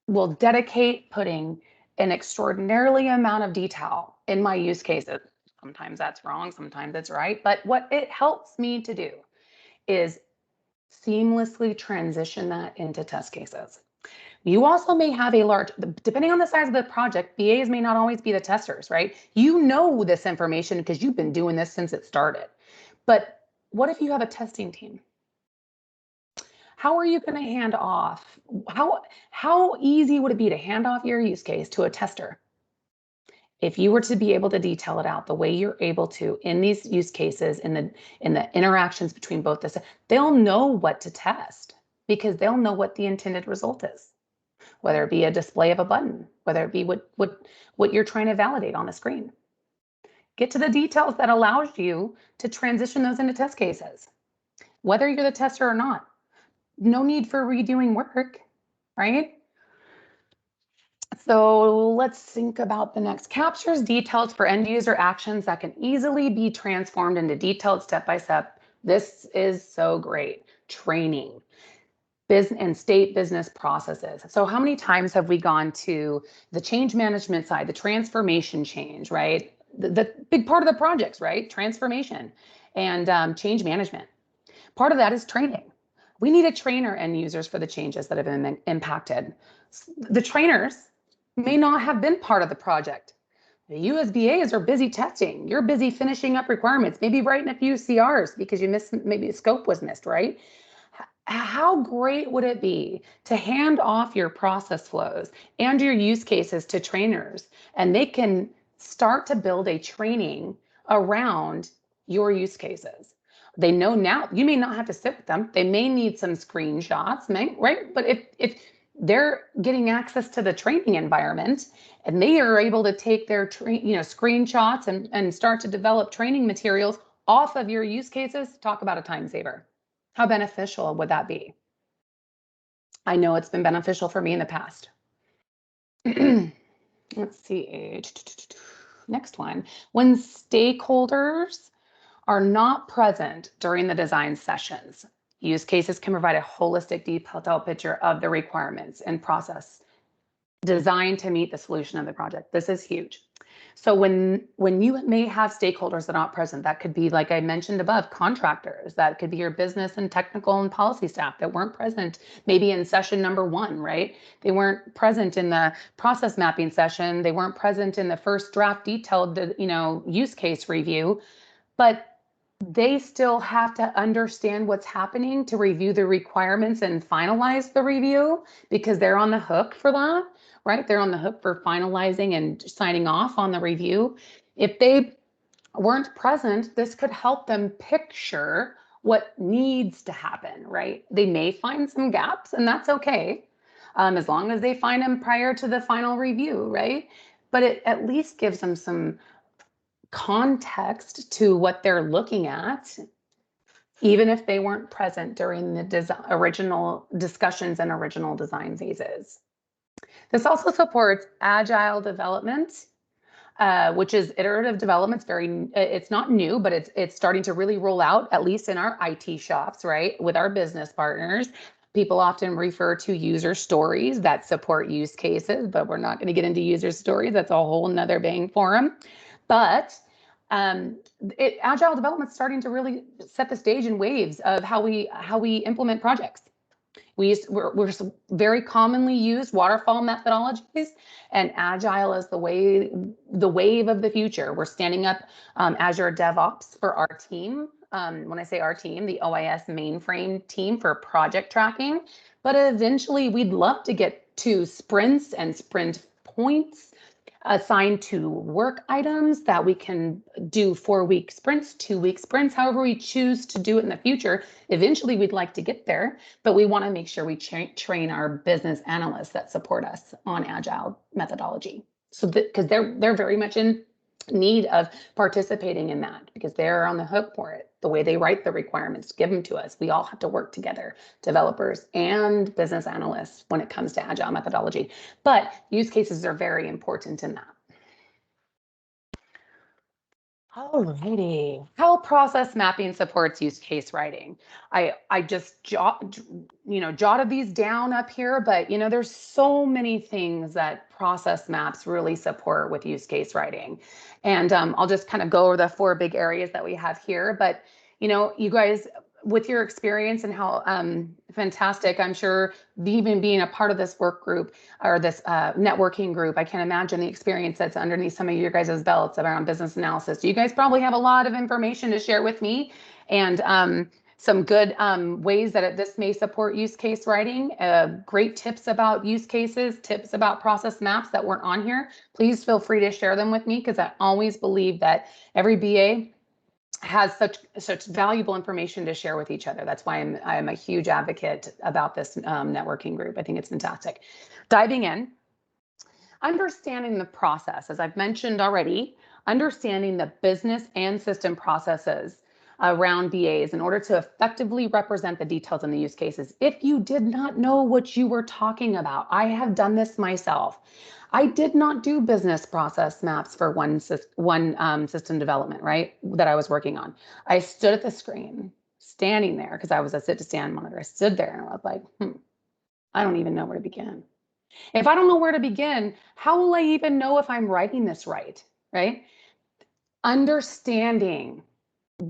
will dedicate putting an extraordinarily amount of detail in my use cases. Sometimes that's wrong, sometimes it's right. But what it helps me to do is seamlessly transition that into test cases. You also may have a large, depending on the size of the project, BAs may not always be the testers, right? You know this information because you've been doing this since it started. But what if you have a testing team? How are you going to hand off? How easy would it be to hand off your use case to a tester? If you were to be able to detail it out the way you're able to in these use cases, in the interactions between both this, they'll know what to test because they'll know what the intended result is, whether it be a display of a button, whether it be what you're trying to validate on the screen. Get to the details that allows you to transition those into test cases, whether you're the tester or not. No need for redoing work, right? So let's think about the next. Captures details for end user actions that can easily be transformed into detailed step-by-step. This is so great. Training, business and state business processes. So how many times have we gone to the change management side, the transformation change, right? The big part of the projects, right? Transformation and change management. Part of that is training. We need to train our end users for the changes that have been impacted. The trainers may not have been part of the project. The USBAs are busy testing. You're busy finishing up requirements, maybe writing a few CRs because you missed, maybe the scope was missed, right? How great would it be to hand off your process flows and your use cases to trainers, and they can start to build a training around your use cases? They know now, you may not have to sit with them. They may need some screenshots, right? But if they're getting access to the training environment and they are able to take their screenshots and start to develop training materials off of your use cases, talk about a time saver. How beneficial would that be? I know it's been beneficial for me in the past. Let's see. Next one. When stakeholders are not present during the design sessions, use cases can provide a holistic, detailed picture of the requirements and process designed to meet the solution of the project. This is huge. So when you may have stakeholders that are not present, that could be, like I mentioned above, contractors, that could be your business and technical and policy staff that weren't present maybe in session number 1, right? They weren't present in the process mapping session. They weren't present in the first draft detailed, use case review, but they still have to understand what's happening to review the requirements and finalize the review because they're on the hook for that, right? They're on the hook for finalizing and signing off on the review. If they weren't present, this could help them picture what needs to happen, right? They may find some gaps, and that's okay, as long as they find them prior to the final review, right? But it at least gives them some context to what they're looking at, even if they weren't present during the original discussions and original design phases. This also supports agile development, which is iterative development. It's not new, but it's starting to really roll out, at least in our IT shops, right? With our business partners. People often refer to user stories that support use cases, but we're not going to get into user stories. That's a whole nother bang forum. But agile development is starting to really set the stage in waves of how we implement projects. We're very commonly used waterfall methodologies, and agile is the wave of the future. We're standing up Azure DevOps for our team. When I say our team, the OIS mainframe team for project tracking. But eventually, we'd love to get to sprints and sprint points assigned to work items that we can do 4-week sprints, 2-week sprints, however we choose to do it in the future. Eventually, we'd like to get there, but we want to make sure we train our business analysts that support us on agile methodology. So because they're very much in need of participating in that because they're on the hook for it. The way they write the requirements, give them to us. We all have to work together, developers and business analysts, when it comes to agile methodology. But use cases are very important in that. Alrighty, how process mapping supports use case writing. I just jotted these down up here, but there's so many things that process maps really support with use case writing. And I'll just kind of go over the 4 big areas that we have here. But you guys, with your experience and how fantastic, I'm sure even being a part of this work group or this networking group, I can imagine the experience that's underneath some of your guys' belts around business analysis. You guys probably have a lot of information to share with me, and some good ways that this may support use case writing, great tips about use cases, tips about process maps that weren't on here. Please feel free to share them with me, because I always believe that every BA has such valuable information to share with each other. That's why I'm a huge advocate about this networking group. I think it's fantastic. Diving in, understanding the process, as I've mentioned already, understanding the business and system processes around BAs in order to effectively represent the details in the use cases. If you did not know what you were talking about, I have done this myself. I did not do business process maps for one system development, right, that I was working on. I stood at the screen, standing there, because I was a sit-to-stand monitor. I stood there and I was like, I don't even know where to begin. If I don't know where to begin, how will I even know if I'm writing this right, right? Understanding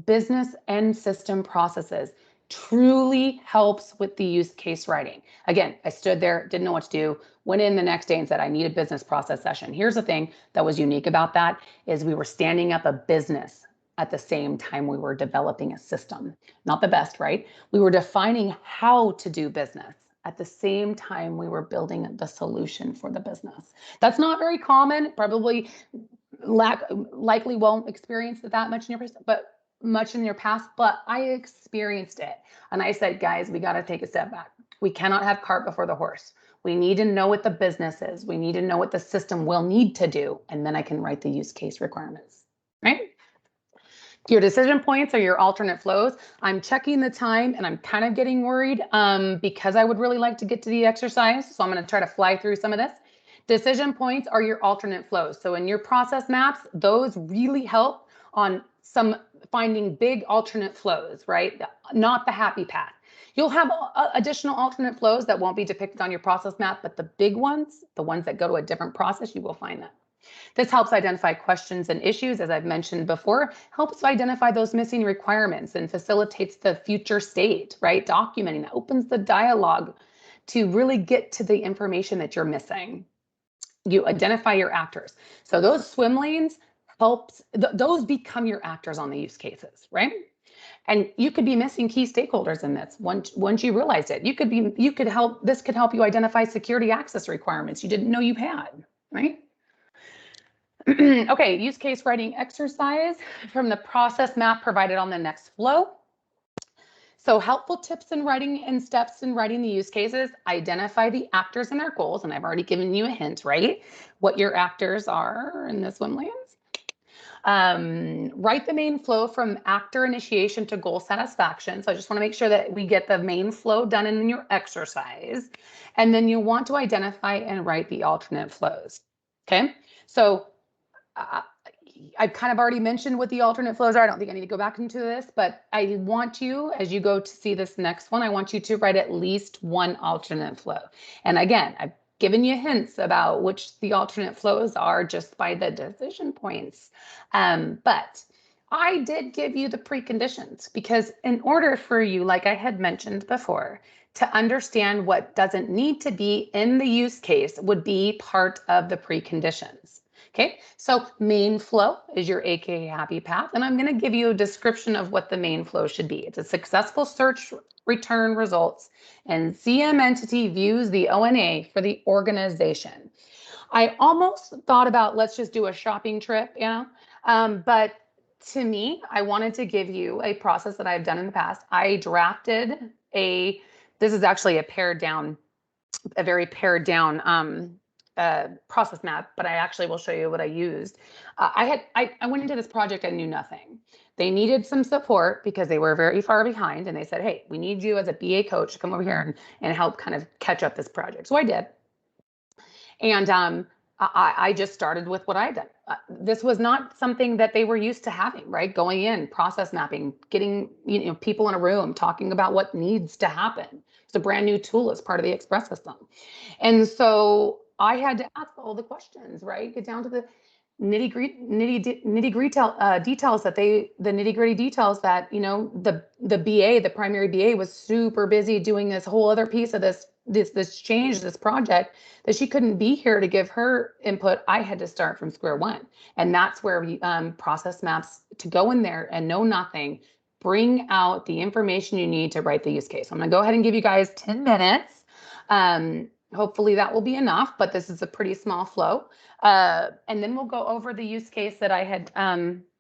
business and system processes truly helps with the use case writing. Again, I stood there, didn't know what to do, went in the next day and said, I need a business process session. Here's the thing that was unique about that is we were standing up a business at the same time we were developing a system. Not the best, right? We were defining how to do business at the same time we were building the solution for the business. That's not very common, probably likely won't experience that much in your past, but I experienced it. And I said, guys, we got to take a step back. We cannot have cart before the horse. We need to know what the business is. We need to know what the system will need to do. And then I can write the use case requirements, right? Your decision points are your alternate flows. I'm checking the time and I'm kind of getting worried because I would really like to get to the exercise. So I'm going to try to fly through some of this. Decision points are your alternate flows. So in your process maps, those really help on some finding big alternate flows, right? Not the happy path. You'll have additional alternate flows that won't be depicted on your process map, but the big ones, the ones that go to a different process, you will find that. This helps identify questions and issues, as I've mentioned before, helps identify those missing requirements and facilitates the future state, right? Documenting that opens the dialogue to really get to the information that you're missing. You identify your actors. So those swim lanes helps, those become your actors on the use cases, right? And you could be missing key stakeholders in this once you realize it. This could help you identify security access requirements you didn't know you had, right? Okay, use case writing exercise from the process map provided on the next flow. So helpful tips in writing and steps in writing the use cases, identify the actors and their goals. And I've already given you a hint, right? What your actors are in the swim lanes. Write the main flow from actor initiation to goal satisfaction. So I just want to make sure that we get the main flow done in your exercise. And then you want to identify and write the alternate flows. Okay, so I've kind of already mentioned what the alternate flows are. I don't think I need to go back into this, but I want you, as you go to see this next one, I want you to write at least one alternate flow. And again, I've given you hints about which the alternate flows are just by the decision points. But I did give you the preconditions because in order for you, like I had mentioned before, to understand what doesn't need to be in the use case would be part of the preconditions. Okay, so main flow is your AKA happy path, and I'm going to give you a description of what the main flow should be. It's a successful search return results, and CM entity views the ONA for the organization. I almost thought about let's just do a shopping trip, but to me, I wanted to give you a process that I've done in the past. I drafted this is actually a very pared down process map, but I actually will show you what I used. I went into this project, I knew nothing. They needed some support because they were very far behind, and they said, hey, we need you as a BA coach to come over here and help kind of catch up this project. So I did. And I just started with what I did. This was not something that they were used to having, right? Going in, process mapping, getting people in a room, talking about what needs to happen. It's a brand new tool as part of the Express system. And so I had to ask all the questions, right? Get down to details that the nitty gritty details that, you know, the BA, the primary BA was super busy doing this whole other piece of this change, this project, that she couldn't be here to give her input. I had to start from square one. And that's where we process maps to go in there and know nothing, bring out the information you need to write the use case. I'm gonna go ahead and give you guys 10 minutes. Hopefully that will be enough, but this is a pretty small flow. And then we'll go over the use case that I had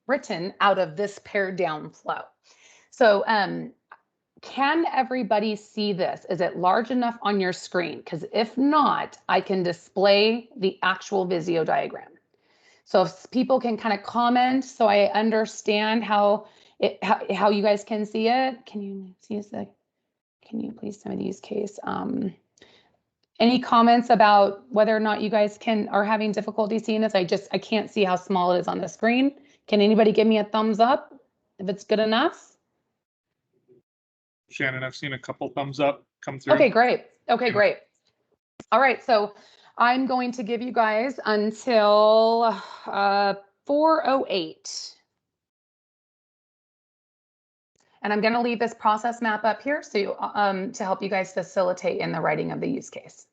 written out of this pared down flow. So can everybody see this? Is it large enough on your screen? Because if not, I can display the actual Visio diagram. So if people can kind of comment so I understand how you guys can see it. Can you see this? Can you please tell me the use case? Any comments about whether or not you guys are having difficulty seeing this? I can't see how small it is on the screen. Can anybody give me a thumbs up if it's good enough? Shannon, I've seen a couple thumbs up come through. Okay, great. Okay, great. All right, so I'm going to give you guys until 4:08. And I'm going to leave this process map up here so to help you guys facilitate in the writing of the use case.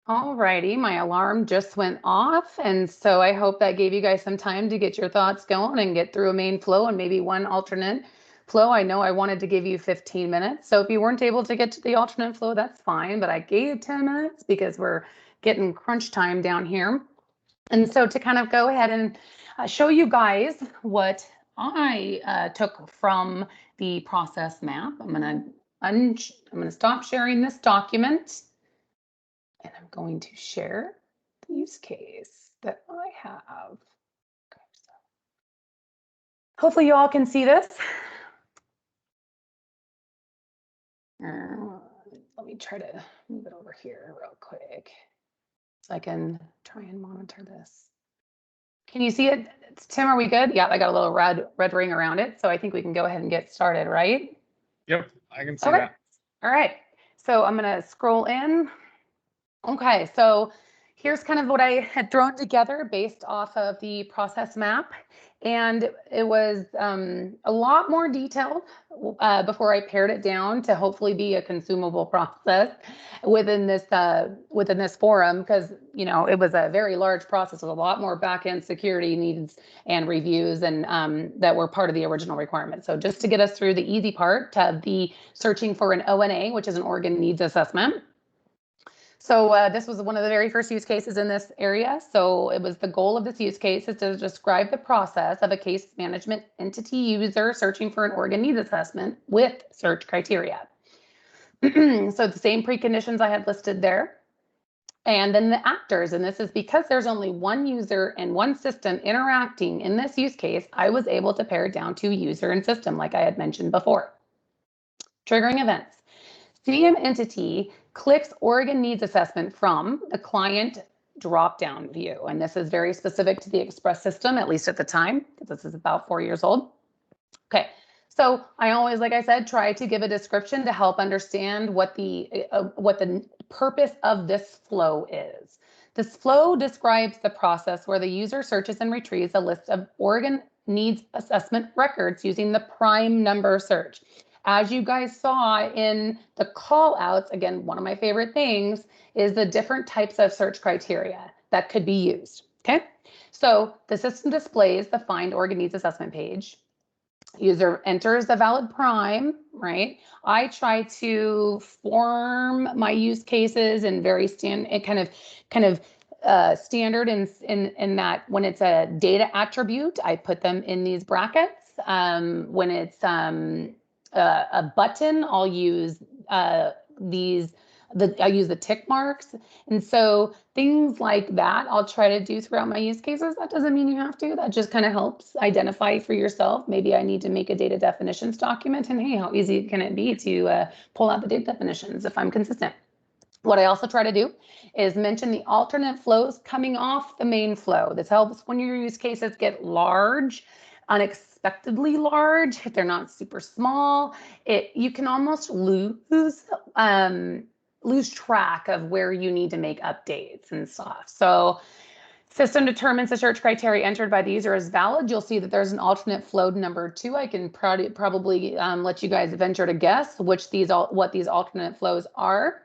Alrighty, my alarm just went off, and so I hope that gave you guys some time to get your thoughts going and get through a main flow and maybe one alternate flow. I know I wanted to give you 15 minutes, so if you weren't able to get to the alternate flow, that's fine, but I gave you 10 minutes because we're getting crunch time down here. And so to kind of go ahead and show you guys what I took from the process map, I'm gonna stop sharing this document. And I'm going to share the use case that I have. Okay, so hopefully you all can see this. Let me try to move it over here real quick so I can try and monitor this. Can you see it? Tim, are we good? Yeah, I got a little red ring around it. So I think we can go ahead and get started, right? Yep, I can see Okay. that. All right. So I'm going to scroll in. Okay, so here's kind of what I had thrown together based off of the process map. And it was a lot more detailed before I pared it down to hopefully be a consumable process within this forum, because it was a very large process with a lot more back-end security needs and reviews and that were part of the original requirement. So just to get us through the easy part of the searching for an ONA, which is an organ needs assessment. So this was one of the very first use cases in this area. So it was the goal of this use case is to describe the process of a case management entity user searching for an organ needs assessment with search criteria. So the same preconditions I had listed there. And then the actors, and this is because there's only one user and one system interacting in this use case, I was able to pare it down to user and system like I had mentioned before. Triggering events. CM entity clicks organ needs assessment from the client drop-down view. And this is very specific to the Express system, at least at the time, because this is about 4 years old. Okay, so I always, like I said, try to give a description to help understand what the purpose of this flow is. This flow describes the process where the user searches and retrieves a list of organ needs assessment records using the prime number search. As you guys saw in the call outs, again, one of my favorite things is the different types of search criteria that could be used. Okay, so the system displays the find organ needs assessment page. User enters the valid prime, right? I try to form my use cases in very standard in that when it's a data attribute, I put them in these brackets. When it's a button, I'll use I use the tick marks. And so things like that, I'll try to do throughout my use cases. That doesn't mean you have to. That just kind of helps identify for yourself. Maybe I need to make a data definitions document, and hey, how easy can it be to pull out the data definitions if I'm consistent? What I also try to do is mention the alternate flows coming off the main flow. This helps when your use cases get large, unexpectedly large. If they're not super small, you can almost lose track of where you need to make updates and stuff. So system determines the search criteria entered by the user is valid. You'll see that there's an alternate flow number 2. I can probably let you guys venture to guess what these alternate flows are.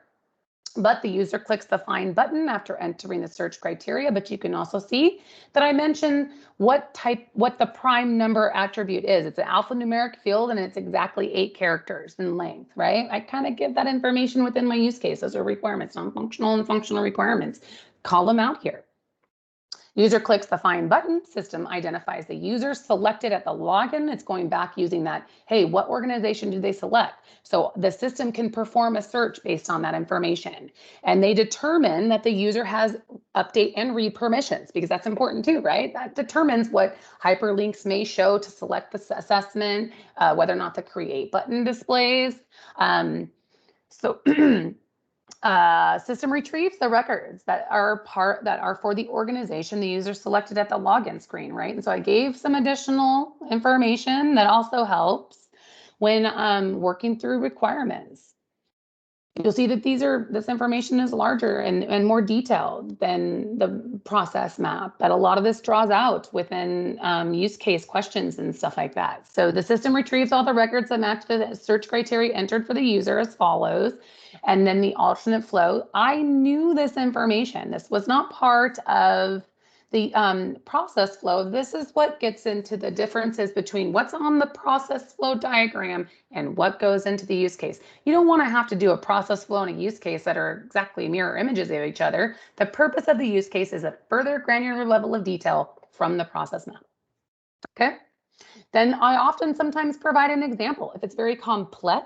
But the user clicks the find button after entering the search criteria. But you can also see that I mentioned what the prime number attribute is. It's an alphanumeric field and it's exactly 8 characters in length, right? I kind of give that information within my use case. Those are requirements, non-functional and functional requirements. Call them out here. User clicks the find button, system identifies the user selected at the login. It's going back using that, hey, what organization did they select? So the system can perform a search based on that information. And they determine that the user has update and read permissions, because that's important too, right? That determines what hyperlinks may show to select the assessment, whether or not the create button displays. System retrieves the records that are for the organization the user selected at the login screen, right? And so I gave some additional information that also helps when working through requirements. you'll see that this information is larger and more detailed than the process map, but a lot of this draws out within use case questions and stuff like that. So the system retrieves all the records that match the search criteria entered for the user as follows. And then the alternate flow. I knew this information. This was not part of the process flow. This is what gets into the differences between what's on the process flow diagram and what goes into the use case. You don't want to have to do a process flow and a use case that are exactly mirror images of each other. The purpose of the use case is a further granular level of detail from the process map. Okay. Then I often sometimes provide an example. If it's very complex,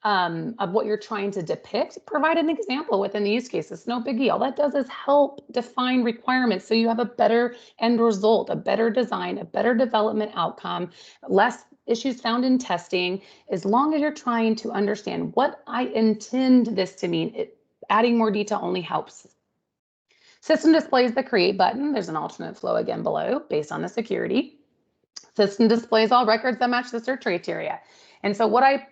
of what you're trying to depict, provide an example within the use case. It's no biggie. All that does is help define requirements so you have a better end result, a better design, a better development outcome, less issues found in testing, as long as you're trying to understand what I intend this to mean. Adding more detail only helps. System displays the create button. There's an alternate flow again below based on the security. System displays all records that match the search criteria. And so what I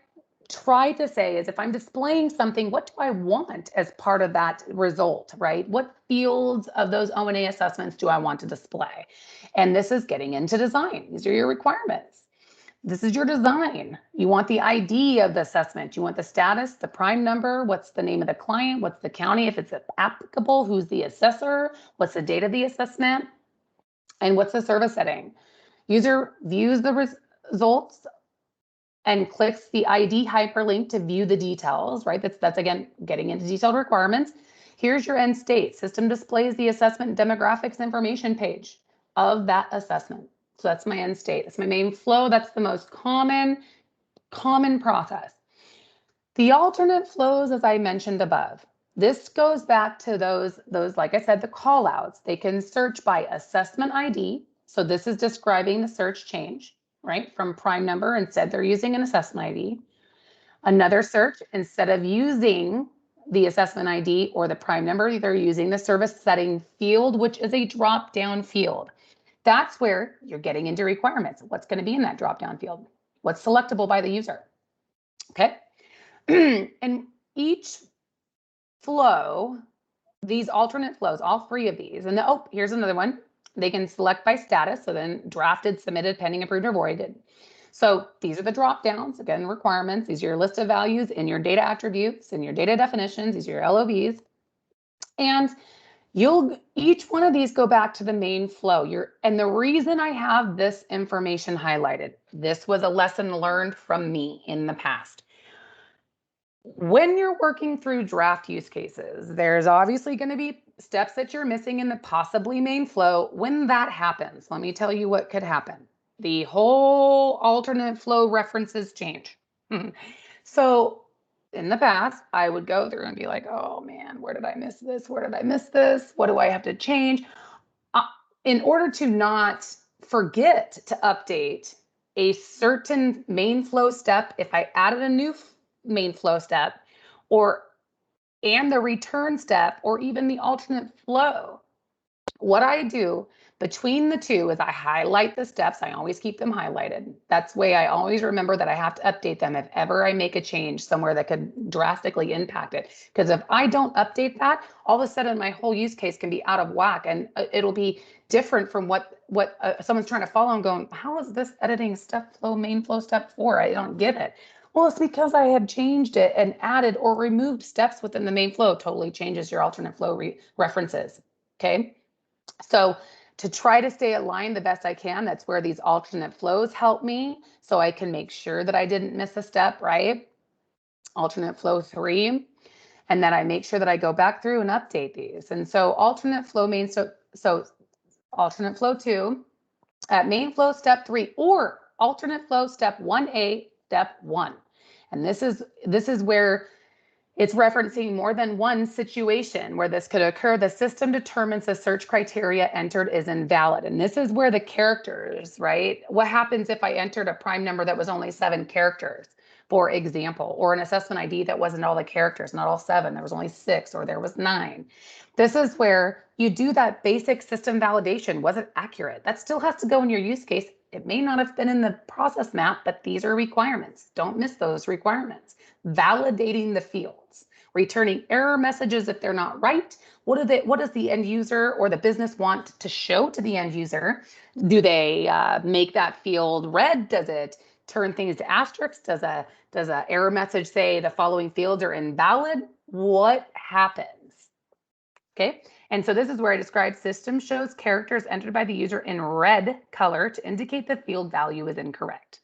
try to say is if I'm displaying something, what do I want as part of that result, right? What fields of those O&A assessments do I want to display? And this is getting into design. These are your requirements. This is your design. You want the ID of the assessment. You want the status, the prime number, what's the name of the client, what's the county, if it's applicable, who's the assessor, what's the date of the assessment, and what's the service setting. User views the results and clicks the ID hyperlink to view the details, right? That's again, getting into detailed requirements. Here's your end state. System displays the assessment demographics information page of that assessment. So that's my end state. That's my main flow. That's the most common process. The alternate flows, as I mentioned above, this goes back to those, like I said, the call outs. They can search by assessment ID. So this is describing the search change, right? From prime number, instead they're using an assessment ID. Another search, instead of using the assessment ID or the prime number, they're using the service setting field, which is a drop-down field. That's where you're getting into requirements. What's going to be in that drop-down field? What's selectable by the user? Okay. And each flow, these alternate flows, all three of these, and here's another one. They can select by status, so then drafted, submitted, pending, approved, or voided. So these are the drop downs, again, requirements. These are your list of values in your data attributes and your data definitions. These are your LOVs. And each one of these go back to the main flow. And the reason I have this information highlighted, this was a lesson learned from me in the past. When you're working through draft use cases, there's obviously going to be steps that you're missing in the possibly main flow. When that happens, let me tell you what could happen. The whole alternate flow references change. So in the past, I would go through and be like, oh man, where did I miss this? Where did I miss this? What do I have to change? In order to not forget to update a certain main flow step, if I added a new main flow step and the return step or even the alternate flow, what I do between the two is I highlight the steps. I always keep them highlighted. That's the way I always remember that I have to update them if ever I make a change somewhere that could drastically impact it. Because if I don't update that, all of a sudden my whole use case can be out of whack and it'll be different from what someone's trying to follow and going, how is this editing step flow, main flow step 4? I don't get it. Well, it's because I have changed it and added or removed steps within the main flow. Totally changes your alternate flow references. Okay. So to try to stay aligned the best I can, that's where these alternate flows help me. So I can make sure that I didn't miss a step, right? Alternate flow 3. And then I make sure that I go back through and update these. And so alternate flow so alternate flow 2 at main flow step 3 or alternate flow step 1A, step 1. And this is where it's referencing more than one situation where this could occur. The system determines the search criteria entered is invalid. And this is where the characters, right? What happens if I entered a prime number that was only 7 characters, for example, or an assessment ID that wasn't all the characters, not all 7, there was only 6 or there was 9. This is where you do that basic system validation. Was it accurate? That still has to go in your use case. It may not have been in the process map, but these are requirements. Don't miss those requirements. Validating the fields. returning error messages if they're not right. What does the end user or the business want to show to the end user? Do they make that field red? Does it turn things to asterisks? Does a error message say the following fields are invalid? What happens? Okay, and so this is where I describe system shows characters entered by the user in red color to indicate the field value is incorrect.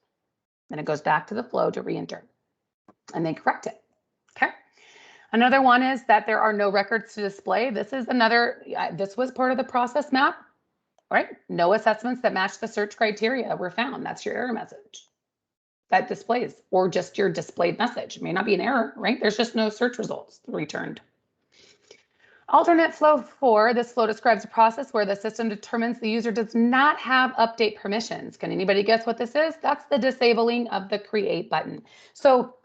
Then it goes back to the flow to re-enter and they correct it. Okay. Another one is that there are no records to display. This is another, this was part of the process map, right? No assessments that match the search criteria were found. That's your error message that displays, or just your displayed message. It may not be an error, right? There's just no search results returned. Alternate flow 4, this flow describes a process where the system determines the user does not have update permissions. Can anybody guess what this is? That's the disabling of the create button. So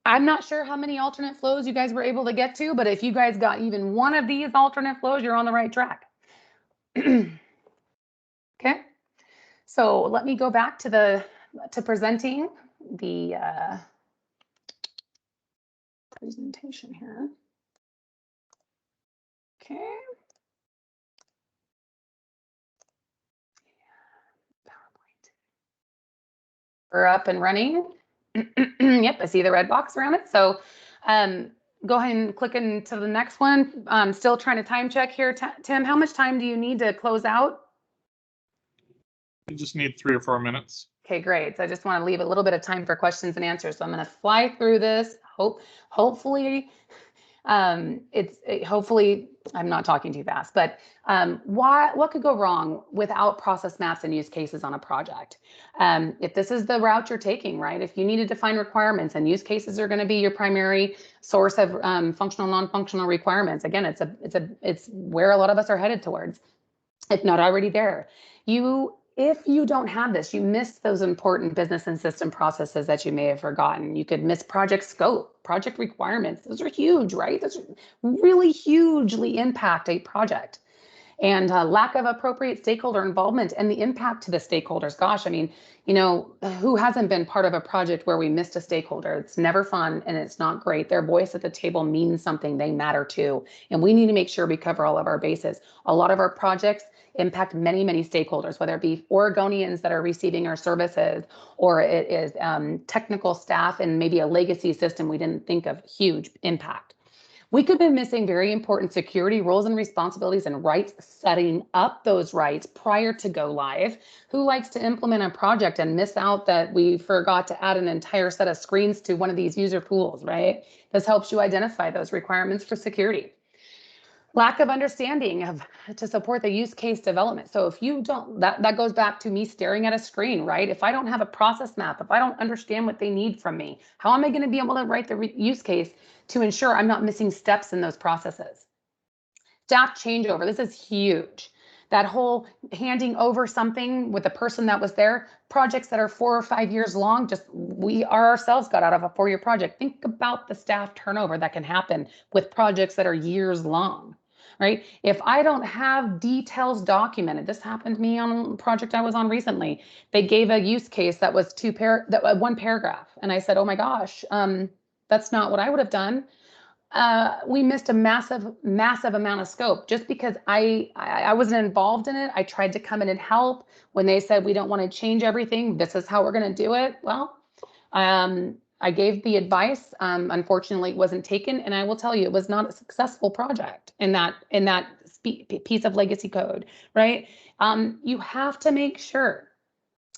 I'm not sure how many alternate flows you guys were able to get to, but if you guys got even one of these alternate flows, you're on the right track. Okay, so let me go back to presenting the presentation here. Okay. PowerPoint. We're up and running. Yep, I see the red box around it. So go ahead and click into the next one. I'm still trying to time check here. Tim, how much time do you need to close out? You just need 3 or 4 minutes. Okay, great. So I just want to leave a little bit of time for questions and answers. So I'm going to fly through this. Hopefully, hopefully I'm not talking too fast, but what could go wrong without process maps and use cases on a project? If this is the route you're taking, right? If you need to define requirements and use cases are going to be your primary source of functional, non-functional requirements. Again, it's where a lot of us are headed towards, if not already there. If you don't have this, you miss those important business and system processes that you may have forgotten. You could miss project scope, project requirements. Those are huge, right? Those really hugely impact a project. And lack of appropriate stakeholder involvement and the impact to the stakeholders. Gosh, I mean, you know, who hasn't been part of a project where we missed a stakeholder? It's never fun and it's not great. Their voice at the table means something. They matter too. And we need to make sure we cover all of our bases. A lot of our projects impact many, many stakeholders, whether it be Oregonians that are receiving our services, or it is technical staff and maybe a legacy system we didn't think of. Huge impact. We could be missing very important security roles and responsibilities and rights, setting up those rights prior to go live. Who likes to implement a project and miss out that we forgot to add an entire set of screens to one of these user pools, right? This helps you identify those requirements for security. Lack of understanding to support the use case development. So if you don't, that goes back to me staring at a screen, right? If I don't have a process map, if I don't understand what they need from me, how am I going to be able to write the use case to ensure I'm not missing steps in those processes? Staff changeover, this is huge. That whole handing over something with the person that was there, projects that are 4 or 5 years long, we ourselves got out of a 4-year project. Think about the staff turnover that can happen with projects that are years long. Right? If I don't have details documented, this happened to me on a project I was on recently. They gave a use case that was 1 paragraph. And I said, oh my gosh, that's not what I would have done. We missed a massive amount of scope just because I wasn't involved in it. I tried to come in and help when they said, we don't want to change everything. This is how we're going to do it. Well, I gave the advice. Unfortunately, it wasn't taken, and I will tell you, it was not a successful project in that piece of legacy code, right? You have to make sure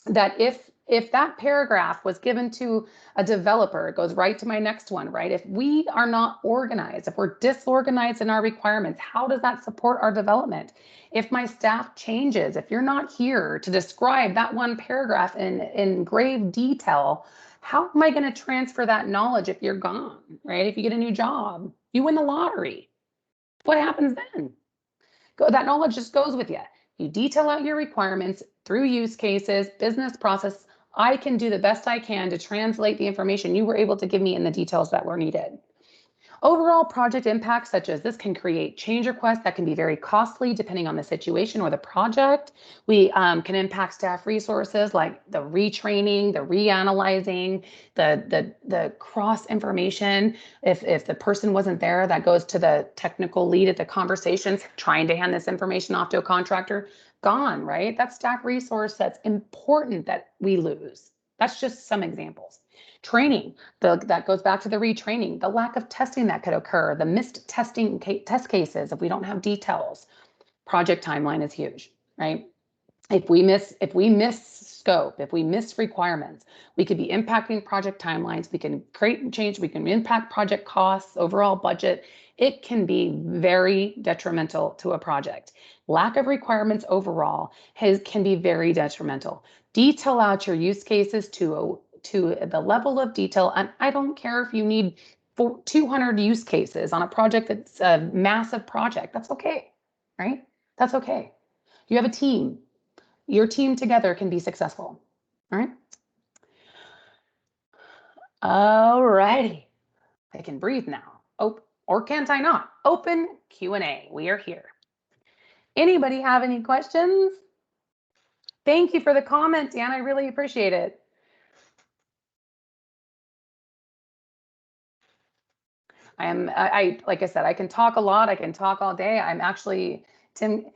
that if that paragraph was given to a developer, it goes right to my next one, right? If we are not organized, if we're disorganized in our requirements, how does that support our development? If my staff changes, if you're not here to describe that 1 paragraph in grave detail, how am I going to transfer that knowledge if you're gone, right? If you get a new job, you win the lottery, what happens then? That knowledge just goes with you. You detail out your requirements through use cases, business process. I can do the best I can to translate the information you were able to give me in the details that were needed. Overall project impacts such as this can create change requests that can be very costly depending on the situation or the project. We can impact staff resources like the retraining, the reanalyzing, the cross information. If the person wasn't there, that goes to the technical lead at the conversations, trying to hand this information off to a contractor, gone, right? That's staff resource that's important that we lose. That's just some examples. Training, that goes back to the retraining, the lack of testing that could occur, the missed testing test cases if we don't have details. Project timeline is huge, right? If we miss scope, if we miss requirements, we could be impacting project timelines. We can create and change. We can impact project costs, overall budget. It can be very detrimental to a project. Lack of requirements overall can be very detrimental. Detail out your use cases to the level of detail. And I don't care if you need 200 use cases on a project that's a massive project. That's okay, right? That's okay. You have a team. Your team together can be successful. All right. All righty. I can breathe now. Oh, or can't I not? Open Q&A. We are here. Anybody have any questions? Thank you for the comment, Dan. I really appreciate it. Like I said, I can talk a lot. I can talk all day. I'm actually, Tim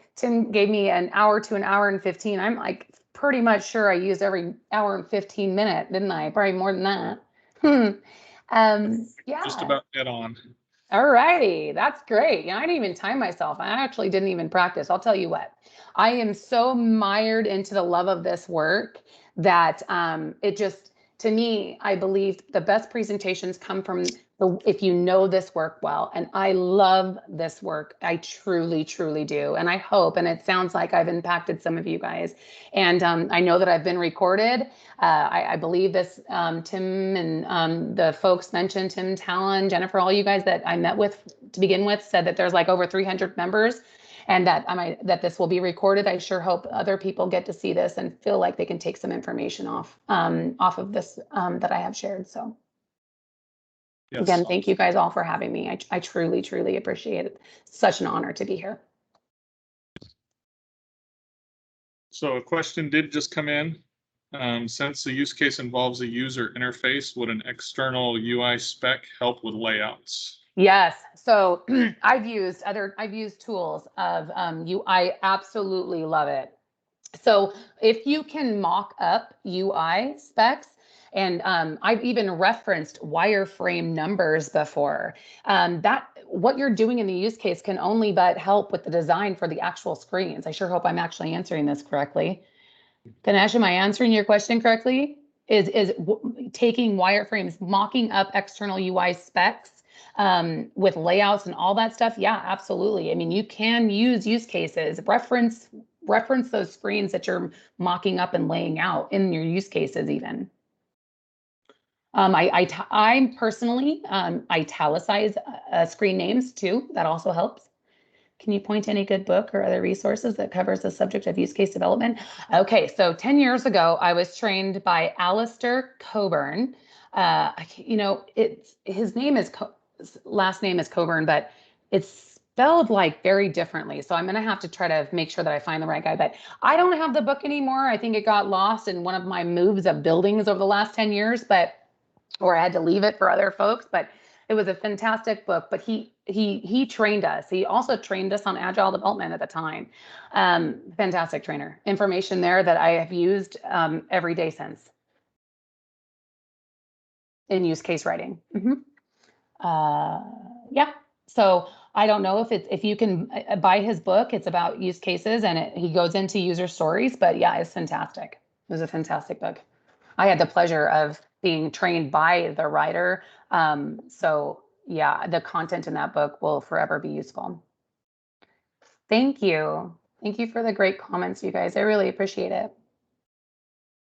gave me an hour to an hour and 15. I'm like pretty much sure I used every hour and 15 minute, didn't I? Probably more than that. Yeah. Just about dead on. All righty, that's great. Yeah, I didn't even time myself. I actually didn't even practice. I'll tell you what, I am so mired into the love of this work that it just, to me, I believe the best presentations come from if you know this work well. And I love this work. I truly, truly do. And I hope, and it sounds like I've impacted some of you guys. And I know that I've been recorded. I believe this, Tim and the folks mentioned, Tim, Talon, Jennifer, all you guys that I met with to begin with said that there's like over 300 members and that this will be recorded. I sure hope other people get to see this and feel like they can take some information off of this that I have shared. So yes. Again, thank you guys all for having me. I truly, truly appreciate it. Such an honor to be here. So a question did just come in. Since the use case involves a user interface, would an external UI spec help with layouts? Yes. So I've used tools of I absolutely love it. So if you can mock up UI specs, and I've even referenced wireframe numbers before, that what you're doing in the use case can only but help with the design for the actual screens. I sure hope I'm actually answering this correctly. Ganesh, am I answering your question correctly? Is taking wireframes, mocking up external UI specs with layouts and all that stuff? Yeah, absolutely. I mean, you can use use cases, reference those screens that you're mocking up and laying out in your use cases even. I personally italicize screen names too. That also helps. Can you point to any good book or other resources that covers the subject of use case development? Okay, so 10 years ago, I was trained by Alistair Coburn. His last name is Coburn, but it's spelled like very differently. So I'm going to have to try to make sure that I find the right guy. But I don't have the book anymore. I think it got lost in one of my moves of buildings over the last 10 years, or I had to leave it for other folks. But it was a fantastic book, but he trained us. He also trained us on agile development at the time. Fantastic trainer. Information there that I have used every day since in use case writing. Yeah. So I don't know if you can buy his book. It's about use cases and he goes into user stories. But yeah, it's fantastic. It was a fantastic book. I had the pleasure of being trained by the writer. So yeah, the content in that book will forever be useful. Thank you. Thank you for the great comments, you guys. I really appreciate it.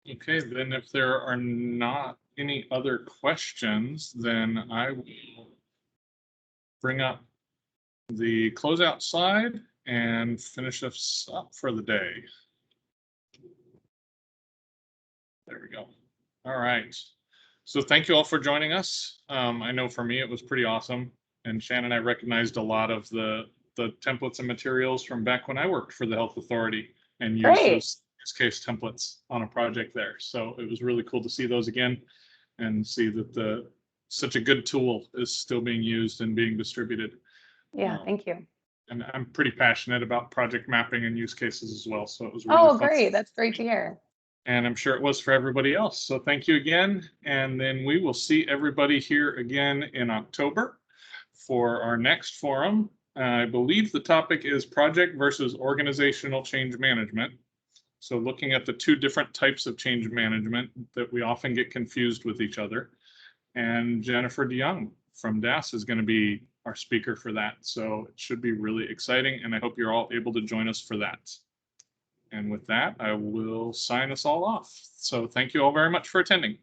Okay, then if there are not any other questions, then I will bring up the closeout slide and finish us up for the day. There we go. All right. So thank you all for joining us. I know for me, it was pretty awesome. And Shannon, I recognized a lot of the templates and materials from back when I worked for the Health Authority and used Great. those use case templates on a project there. So it was really cool to see those again and see that such a good tool is still being used and being distributed. Yeah, thank you. And I'm pretty passionate about project mapping and use cases as well. So it was really fun. Great. That's great to hear. And I'm sure it was for everybody else. So thank you again. And then we will see everybody here again in October for our next forum. I believe the topic is project versus organizational change management. So looking at the two different types of change management that we often get confused with each other. And Jennifer DeYoung from DAS is going to be our speaker for that. So it should be really exciting. And I hope you're all able to join us for that. And with that, I will sign us all off. So thank you all very much for attending.